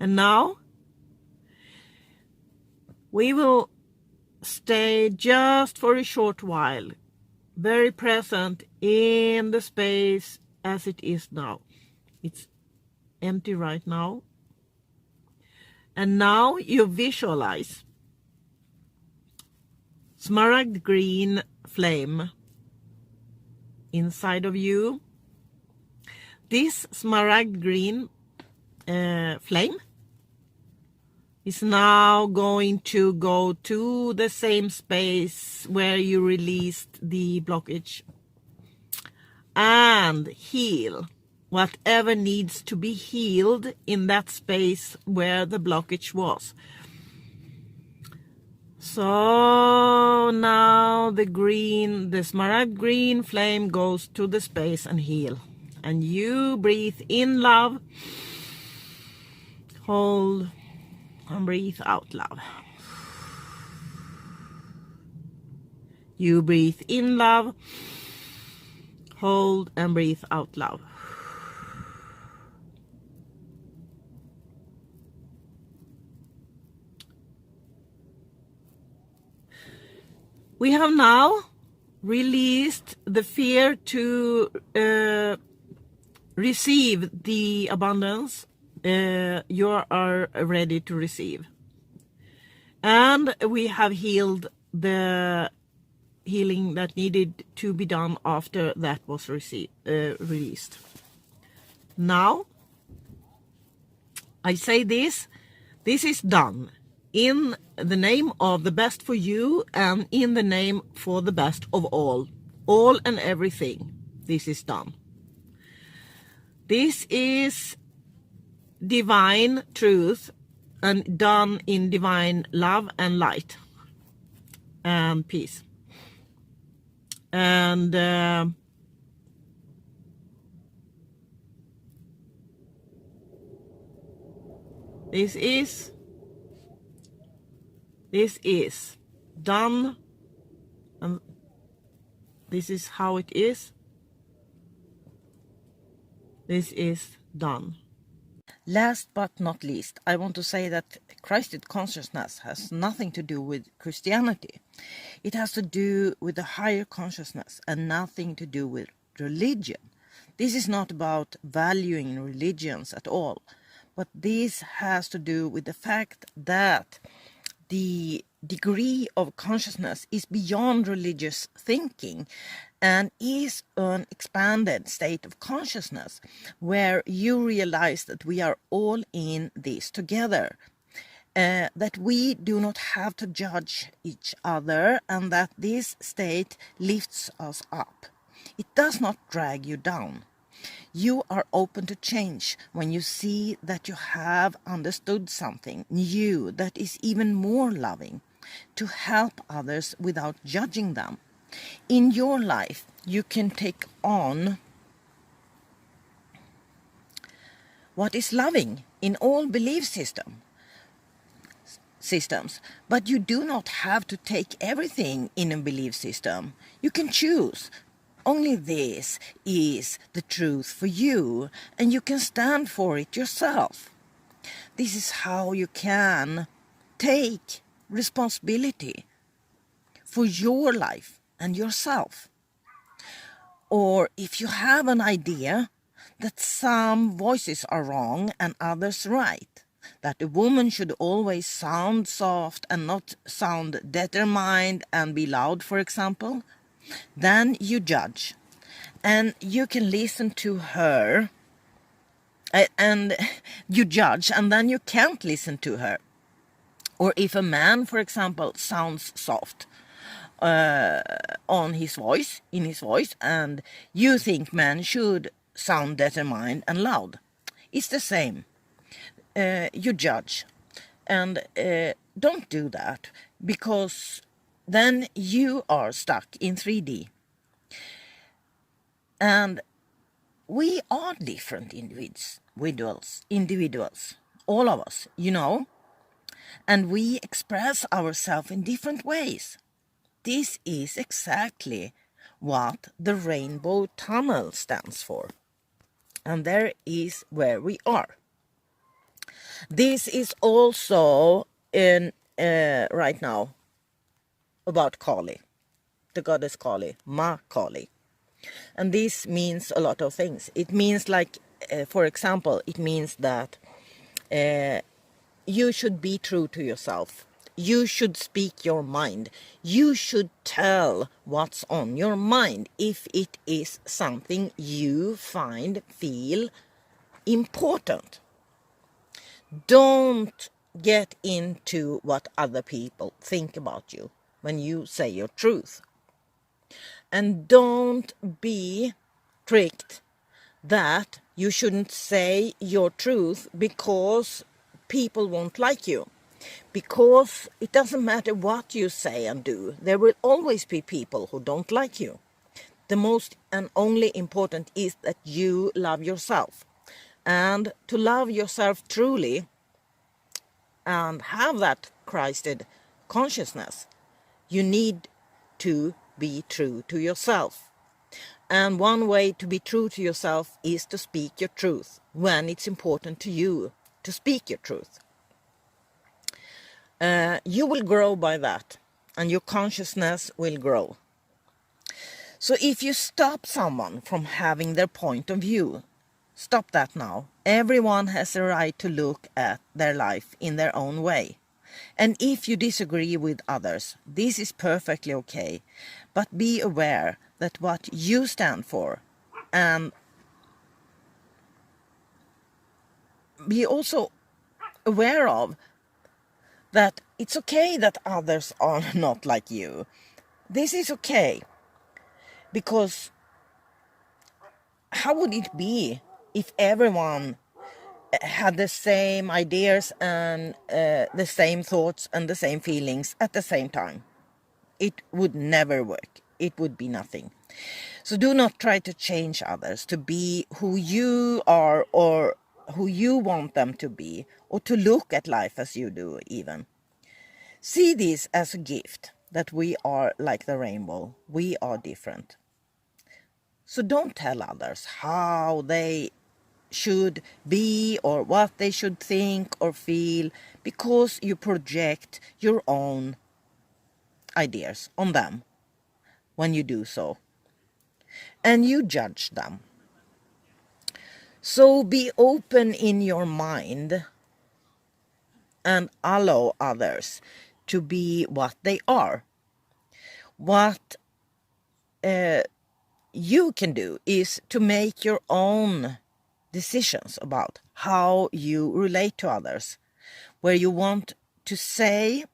And now we will stay just for a short while, very present in the space as it is now. It's empty right now. And now you visualize smaragd green flame inside of you. This smaragd green flame is now going to go to the same space where you released the blockage and heal whatever needs to be healed in that space where the blockage was. So now the smaragd green flame goes to the space and heal. And you breathe in love, hold and breathe out love. You breathe in love, hold and breathe out love. We have now released the fear to receive the abundance you are ready to receive. And we have healed the healing that needed to be done after that was released. Now, I say this is done. in the name of the best for you and in the name for the best of all and everything. This is done. This is divine truth and done in divine love and light and peace. And this is done, and this is how it is. This is done. Last but not least, I want to say that Christed consciousness has nothing to do with Christianity. It has to do with the higher consciousness and nothing to do with religion. This is not about valuing religions at all, but this has to do with the fact that the degree of consciousness is beyond religious thinking and is an expanded state of consciousness where you realize that we are all in this together, that we do not have to judge each other, and that this state lifts us up. It does not drag you down. You are open to change when you see that you have understood something new that is even more loving, to help others without judging them. In your life, you can take on what is loving in all belief systems, but you do not have to take everything in a belief system. You can choose. Only this is the truth for you, and you can stand for it yourself. This is how you can take responsibility for your life and yourself. Or if you have an idea that some voices are wrong and others right, that a woman should always sound soft and not sound determined and be loud, for example, then you judge. And you can listen to her and you judge, and then you can't listen to her. Or if a man, for example, sounds soft in his voice, and you think men should sound determined and loud, it's the same. You judge, and don't do that, because then you are stuck in 3D. And we are different individuals, all of us, and we express ourselves in different ways. This is exactly what the rainbow tunnel stands for. And there is where we are. This is also in right now about Kali, the goddess Kali, Ma Kali. And this means a lot of things. It means for example, it means that you should be true to yourself. You should speak your mind. You should tell what's on your mind if it is something you feel important. Don't get into what other people think about you when you say your truth. And don't be tricked that you shouldn't say your truth because people won't like you. Because it doesn't matter what you say and do, there will always be people who don't like you. The most and only important is that you love yourself. And to love yourself truly and have that Christed consciousness, you need to be true to yourself. And one way to be true to yourself is to speak your truth when it's important to you to speak your truth. You will grow by that, and your consciousness will grow. So if you stop someone from having their point of view, stop that now. Everyone has a right to look at their life in their own way. And if you disagree with others, this is perfectly okay. But be aware that what you stand for, and be also aware of that it's okay that others are not like you. This is okay, because how would it be if everyone had the same ideas and the same thoughts and the same feelings at the same time? It would never work. It would be nothing. So do not try to change others to be who you are or who you want them to be, or to look at life as you do even. See this as a gift, that we are like the rainbow. We are different. So don't tell others how they should be or what they should think or feel, because you project your own ideas on them when you do so. And you judge them. So be open in your mind and allow others to be what they are. What you can do is to make your own decisions about how you relate to others, where you want to say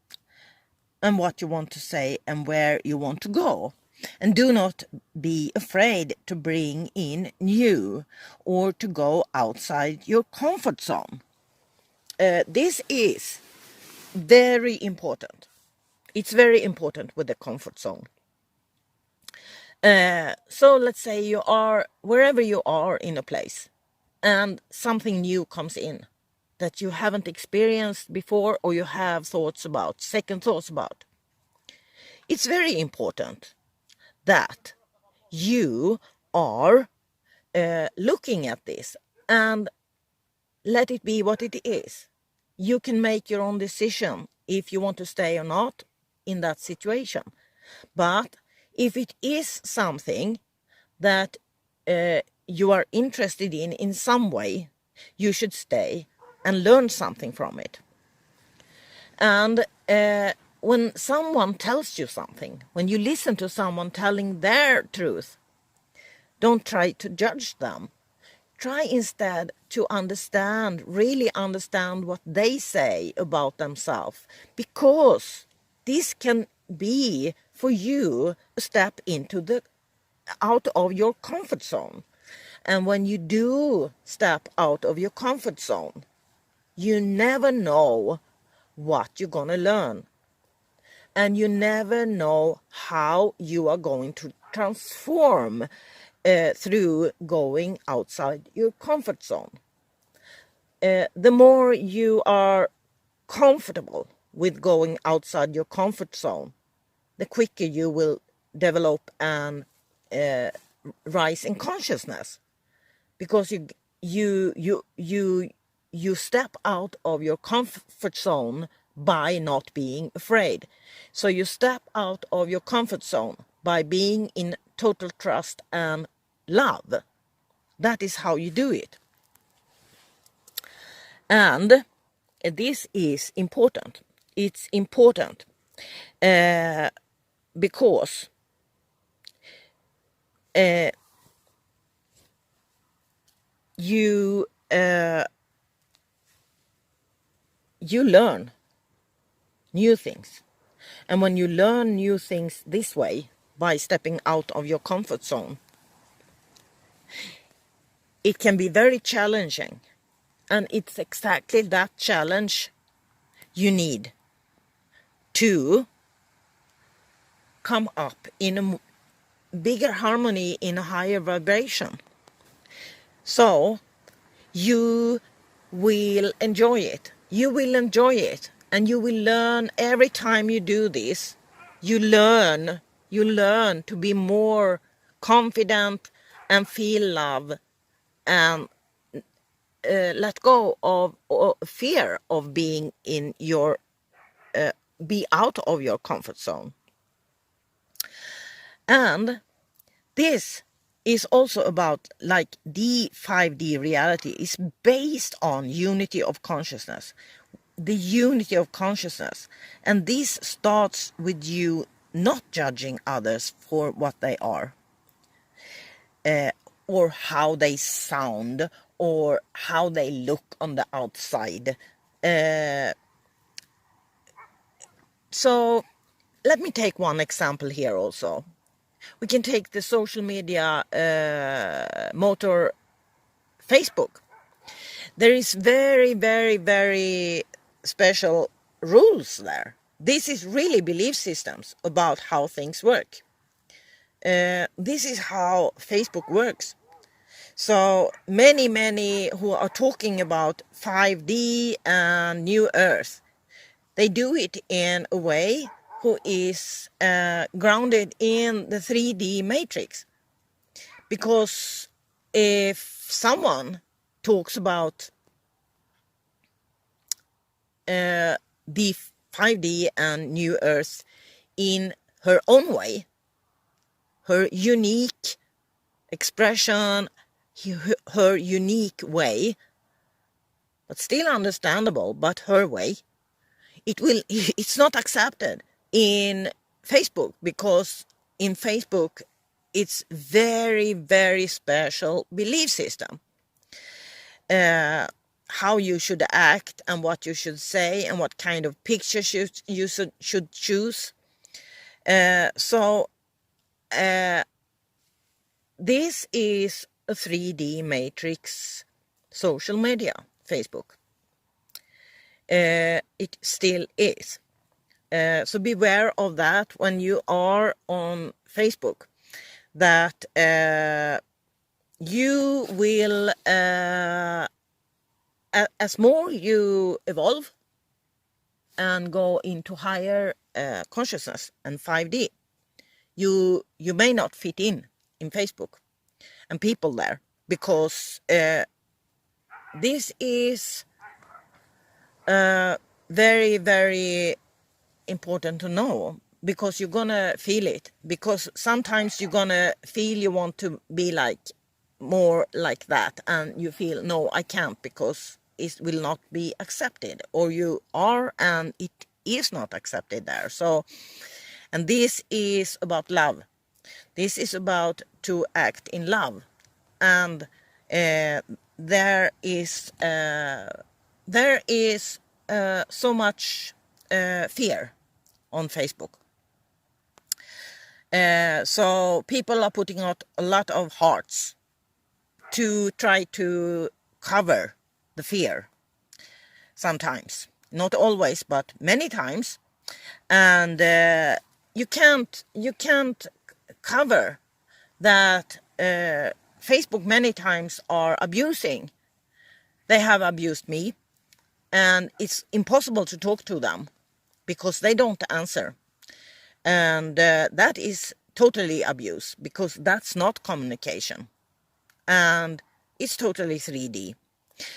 and what you want to say and where you want to go. And do not be afraid to bring in new or to go outside your comfort zone. This is very important. It's very important with the comfort zone. So let's say you are wherever you are in a place and something new comes in that you haven't experienced before, or you have thoughts about, second thoughts about. It's very important that you are looking at this and let it be what it is. You can make your own decision if you want to stay or not in that situation. But if it is something that you are interested in some way, you should stay and learn something from it. And when someone tells you something, when you listen to someone telling their truth, don't try to judge them. Try instead to understand, really understand what they say about themselves, because this can be for you a step into out of your comfort zone. And when you do step out of your comfort zone, you never know what you're going to learn. And you never know how you are going to transform through going outside your comfort zone. The more you are comfortable with going outside your comfort zone, the quicker you will develop and rise in consciousness, because you step out of your comfort zone by not being afraid. So you step out of your comfort zone by being in total trust and love. That is how you do it. And this is important. It's important because you learn new things. And when you learn new things this way, by stepping out of your comfort zone, it can be very challenging. And it's exactly that challenge you need to come up in a bigger harmony, in a higher vibration. So you will enjoy it. You will enjoy it. And you will learn every time you do this. You learn to be more confident and feel love and let go of fear of being in your be out of your comfort zone. And this is also about, like, the 5D reality is based on unity of consciousness. The unity of consciousness. And this starts with you not judging others for what they are, or how they sound, or how they look on the outside. So let me take one example here also. We can take the social media motor Facebook. There is very, very, very special rules there. This is really belief systems about how things work. This is how Facebook works. So many who are talking about 5D and New Earth, they do it in a way who is grounded in the 3D matrix. Because if someone talks about the 5D and New Earth in her own way, her unique expression, her unique way, but still understandable, but her way, it's not accepted in Facebook, because in Facebook it's very, very special belief system. How you should act and what you should say and what kind of pictures you should choose. This is a 3D matrix social media, Facebook. It still is. So beware of that when you are on Facebook, that you will, as more you evolve and go into higher consciousness and 5D, you may not fit in Facebook and people there, because this is very, very important to know, because you're gonna feel it, because sometimes you're gonna feel you want to be like more like that, and you feel, no, I can't, because it will not be accepted, or you are and it is not accepted there. So, and this is about love. This is about to act in love, and there is so much fear on Facebook. So people are putting out a lot of hearts to try to cover the fear. Sometimes, not always, but many times, and you can't cover that. Facebook many times are abusing. They have abused me, and it's impossible to talk to them because they don't answer. And that is totally abuse, because that's not communication. And it's totally 3D.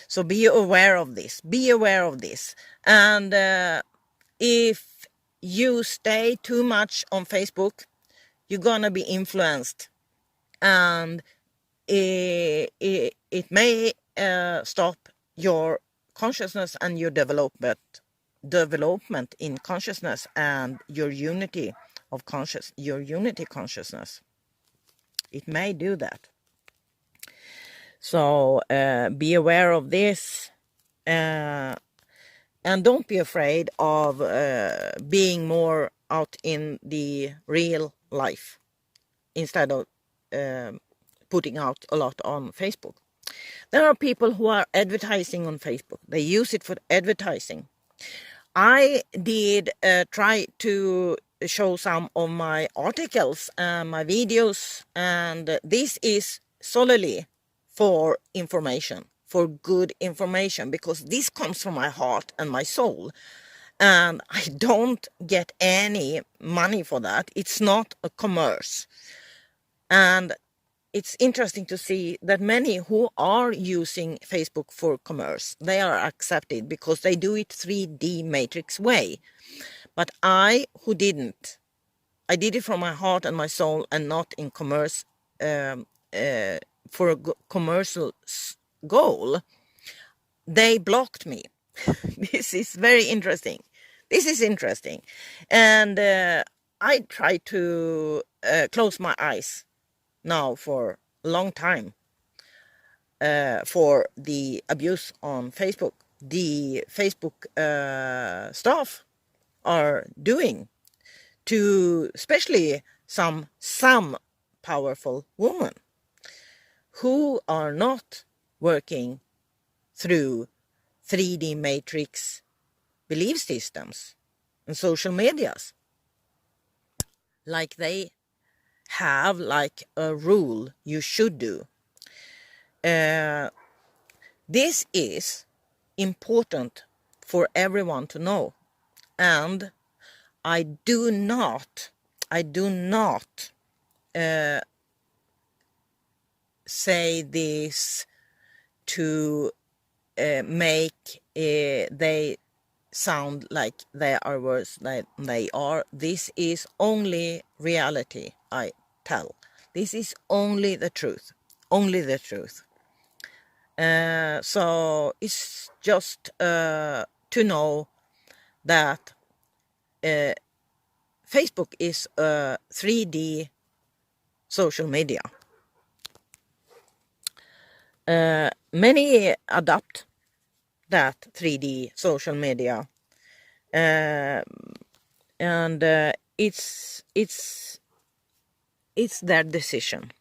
So be aware of this. Be aware of this. And if you stay too much on Facebook, you're gonna be influenced, and it may stop your consciousness and your development in consciousness and your unity of consciousness. It may do that. So be aware of this, and don't be afraid of being more out in the real life instead of putting out a lot on Facebook. There are people who are advertising on Facebook. They use it for advertising. I did try to show some of my articles and my videos, and this is solely for information, for good information, because this comes from my heart and my soul, and I don't get any money for that. It's not a commerce. And it's interesting to see that many who are using Facebook for commerce, they are accepted because they do it 3D matrix way. But I, who didn't, I did it from my heart and my soul, and not in commerce, for a commercial goal. They blocked me. This is very interesting. This is interesting. And I try to close my eyes now for a long time for the abuse on Facebook. The Facebook staff are doing to especially some powerful women who are not working through 3D matrix belief systems and social medias like they have like a rule you should do. This is important for everyone to know, and I do not say this to make they sound like they are worse than they are. This is only reality I tell. This is only the truth. Only the truth. So it's just to know that Facebook is a 3D social media. Many adopt that 3D social media, and it's their decision.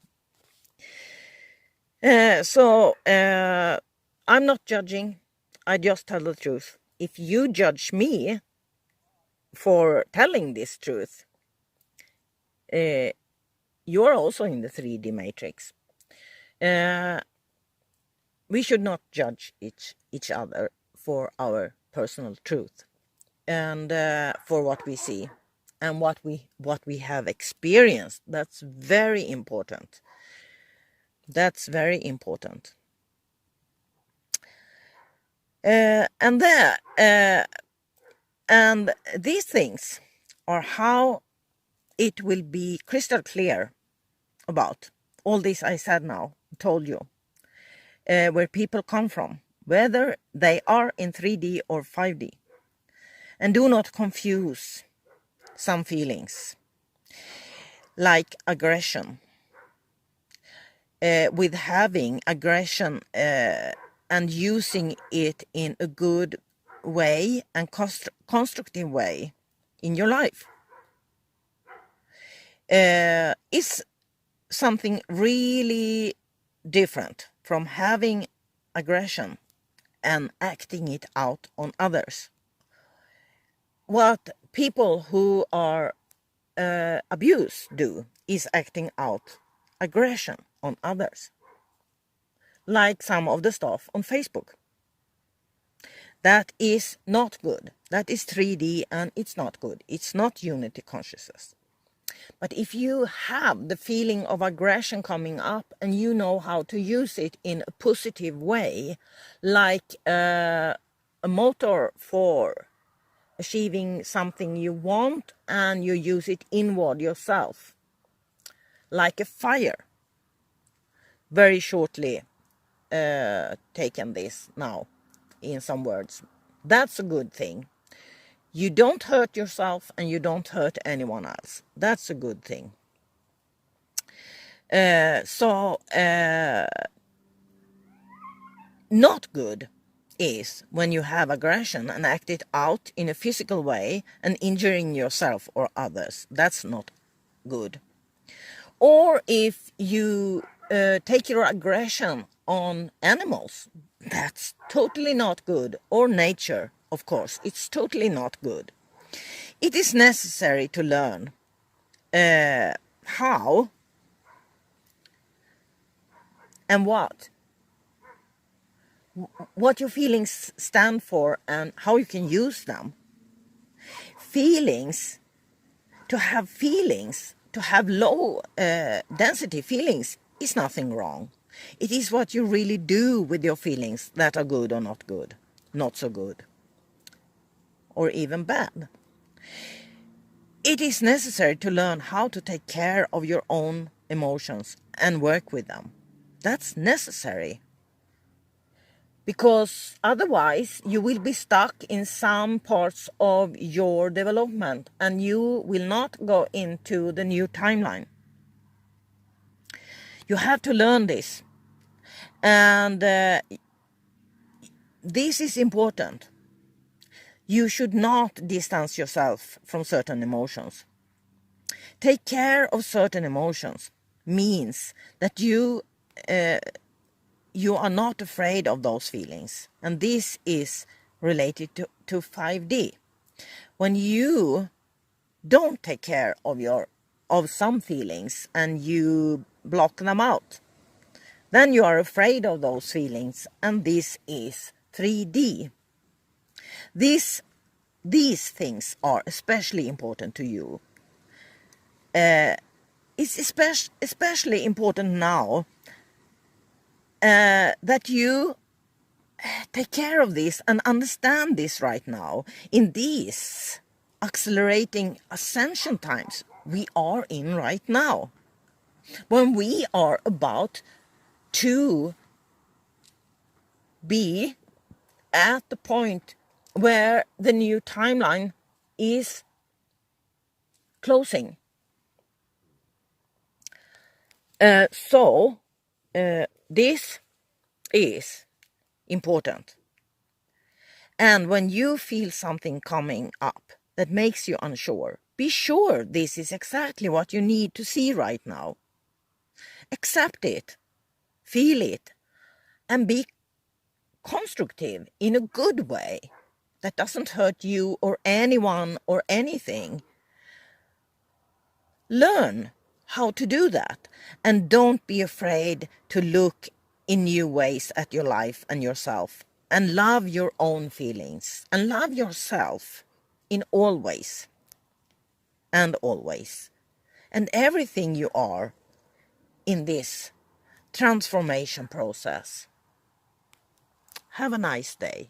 So I'm not judging. I just tell the truth. If you judge me for telling this truth, you're also in the 3D matrix. We should not judge each other for our personal truth and for what we see and what we have experienced. That's very important. That's very important. And these things are how it will be crystal clear about all this I said now, told you, where people come from, whether they are in 3D or 5D. And do not confuse some feelings, like aggression, with having aggression and using it in a good way and constructive way in your life. It's something really different from having aggression and acting it out on others. What people who are abused do is acting out aggression on others, like some of the stuff on Facebook. That is not good. That is 3D and it's not good. It's not unity consciousness. But if you have the feeling of aggression coming up and you know how to use it in a positive way, like a motor for achieving something you want, and you use it inward yourself, like a fire. Very shortly taken this now in some words. That's a good thing. You don't hurt yourself and you don't hurt anyone else. That's a good thing. Not good is when you have aggression and act it out in a physical way and injuring yourself or others. That's not good. Or if you take your aggression on animals, that's totally not good. Or nature, of course, it's totally not good. It is necessary to learn how and what your feelings stand for and how you can use them. Feelings, to have low density feelings is nothing wrong. It is what you really do with your feelings that are good or not good, not so good, or even bad. It is necessary to learn how to take care of your own emotions and work with them. That's necessary. Because otherwise you will be stuck in some parts of your development and you will not go into the new timeline. You have to learn this. And this is important. you should not distance yourself from certain emotions. Take care of certain emotions means that you are not afraid of those feelings. And this is related to 5D. When you don't take care of some feelings and you block them out, then you are afraid of those feelings, and this is 3D. These things are especially important to you. It's especially important now that you take care of this and understand this right now in these accelerating ascension times we are in right now, when we are about to be at the point where the new timeline is closing. So this is important. And when you feel something coming up that makes you unsure, be sure this is exactly what you need to see right now. Accept it, feel it, and be constructive in a good way that doesn't hurt you or anyone or anything. Learn how to do that, and don't be afraid to look in new ways at your life and yourself, and love your own feelings and love yourself in all ways and always, and everything you are in this transformation process. Have a nice day.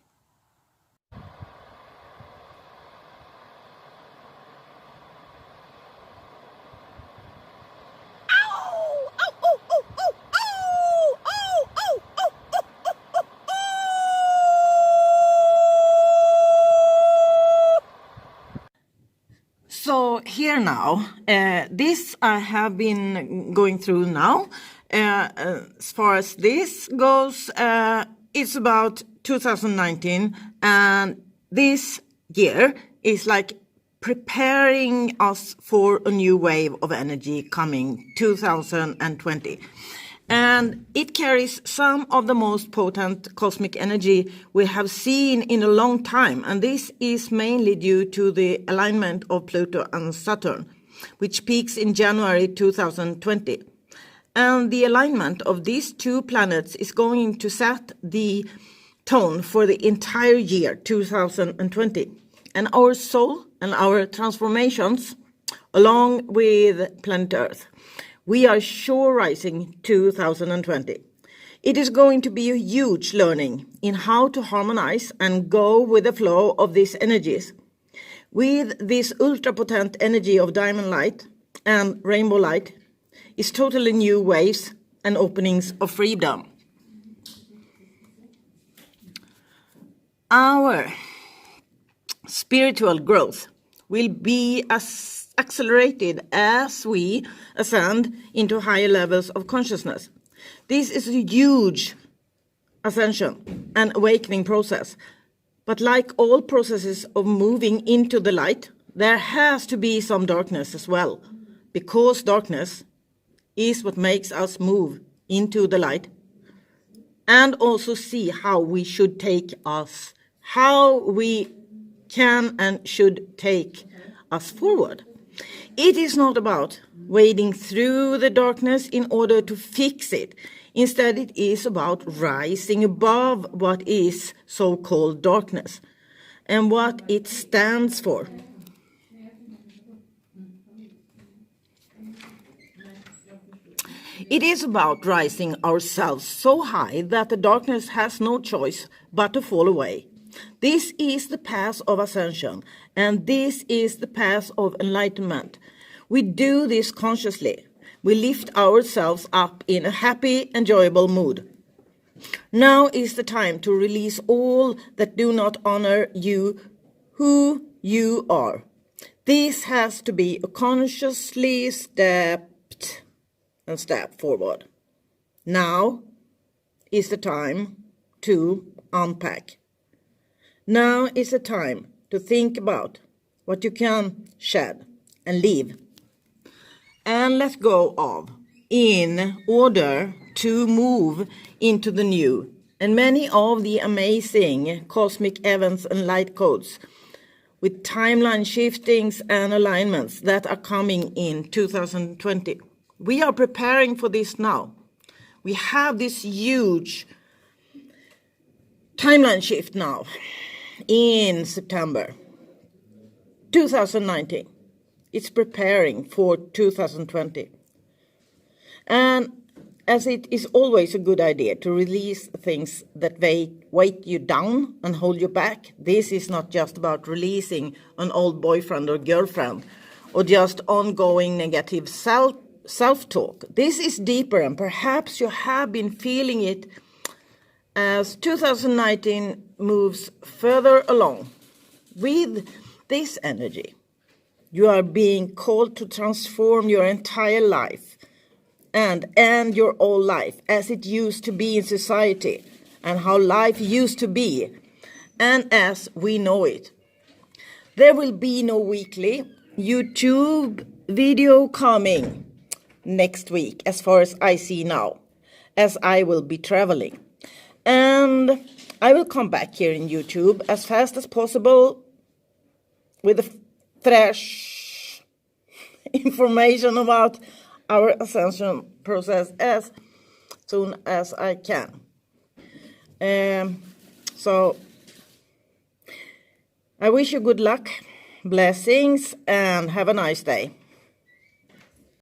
So here now, this I have been going through now. As far as this goes, it's about 2019, and this year is like preparing us for a new wave of energy coming 2020. And it carries some of the most potent cosmic energy we have seen in a long time. And this is mainly due to the alignment of Pluto and Saturn, which peaks in January 2020. And the alignment of these two planets is going to set the tone for the entire year 2020. And our soul and our transformations, along with planet Earth, we are sure rising 2020. It is going to be a huge learning in how to harmonize and go with the flow of these energies. With this ultra-potent energy of diamond light and rainbow light is totally new waves and openings of freedom. Our spiritual growth will be as accelerated as we ascend into higher levels of consciousness. This is a huge ascension and awakening process. But like all processes of moving into the light, there has to be some darkness as well, because darkness is what makes us move into the light and also see how we should take us, how we can and should take us forward. It is not about wading through the darkness in order to fix it. Instead, it is about rising above what is so-called darkness and what it stands for. It is about rising ourselves so high that the darkness has no choice but to fall away. This is the path of ascension, and this is the path of enlightenment. We do this consciously. We lift ourselves up in a happy, enjoyable mood. Now is the time to release all that do not honor you, who you are. This has to be a consciously step forward. Now is the time to unpack. Now is the time to think about, what you can shed and leave and let go of in order to move into the new. And many of the amazing cosmic events and light codes with timeline shiftings and alignments that are coming in 2020. We are preparing for this now. We have this huge timeline shift now in September 2019. It's preparing for 2020. And as it is always a good idea to release things that weight you down and hold you back, this is not just about releasing an old boyfriend or girlfriend or just ongoing negative self-talk. This is deeper, and perhaps you have been feeling it as 2019 moves further along. With this energy, you are being called to transform your entire life and end your old life as it used to be in society and how life used to be and as we know it. There will be no weekly YouTube video coming next week as far as I see now, as I will be traveling. And I will come back here in YouTube as fast as possible with a fresh information about our ascension process as soon as I can. So I wish you good luck, blessings, and have a nice day.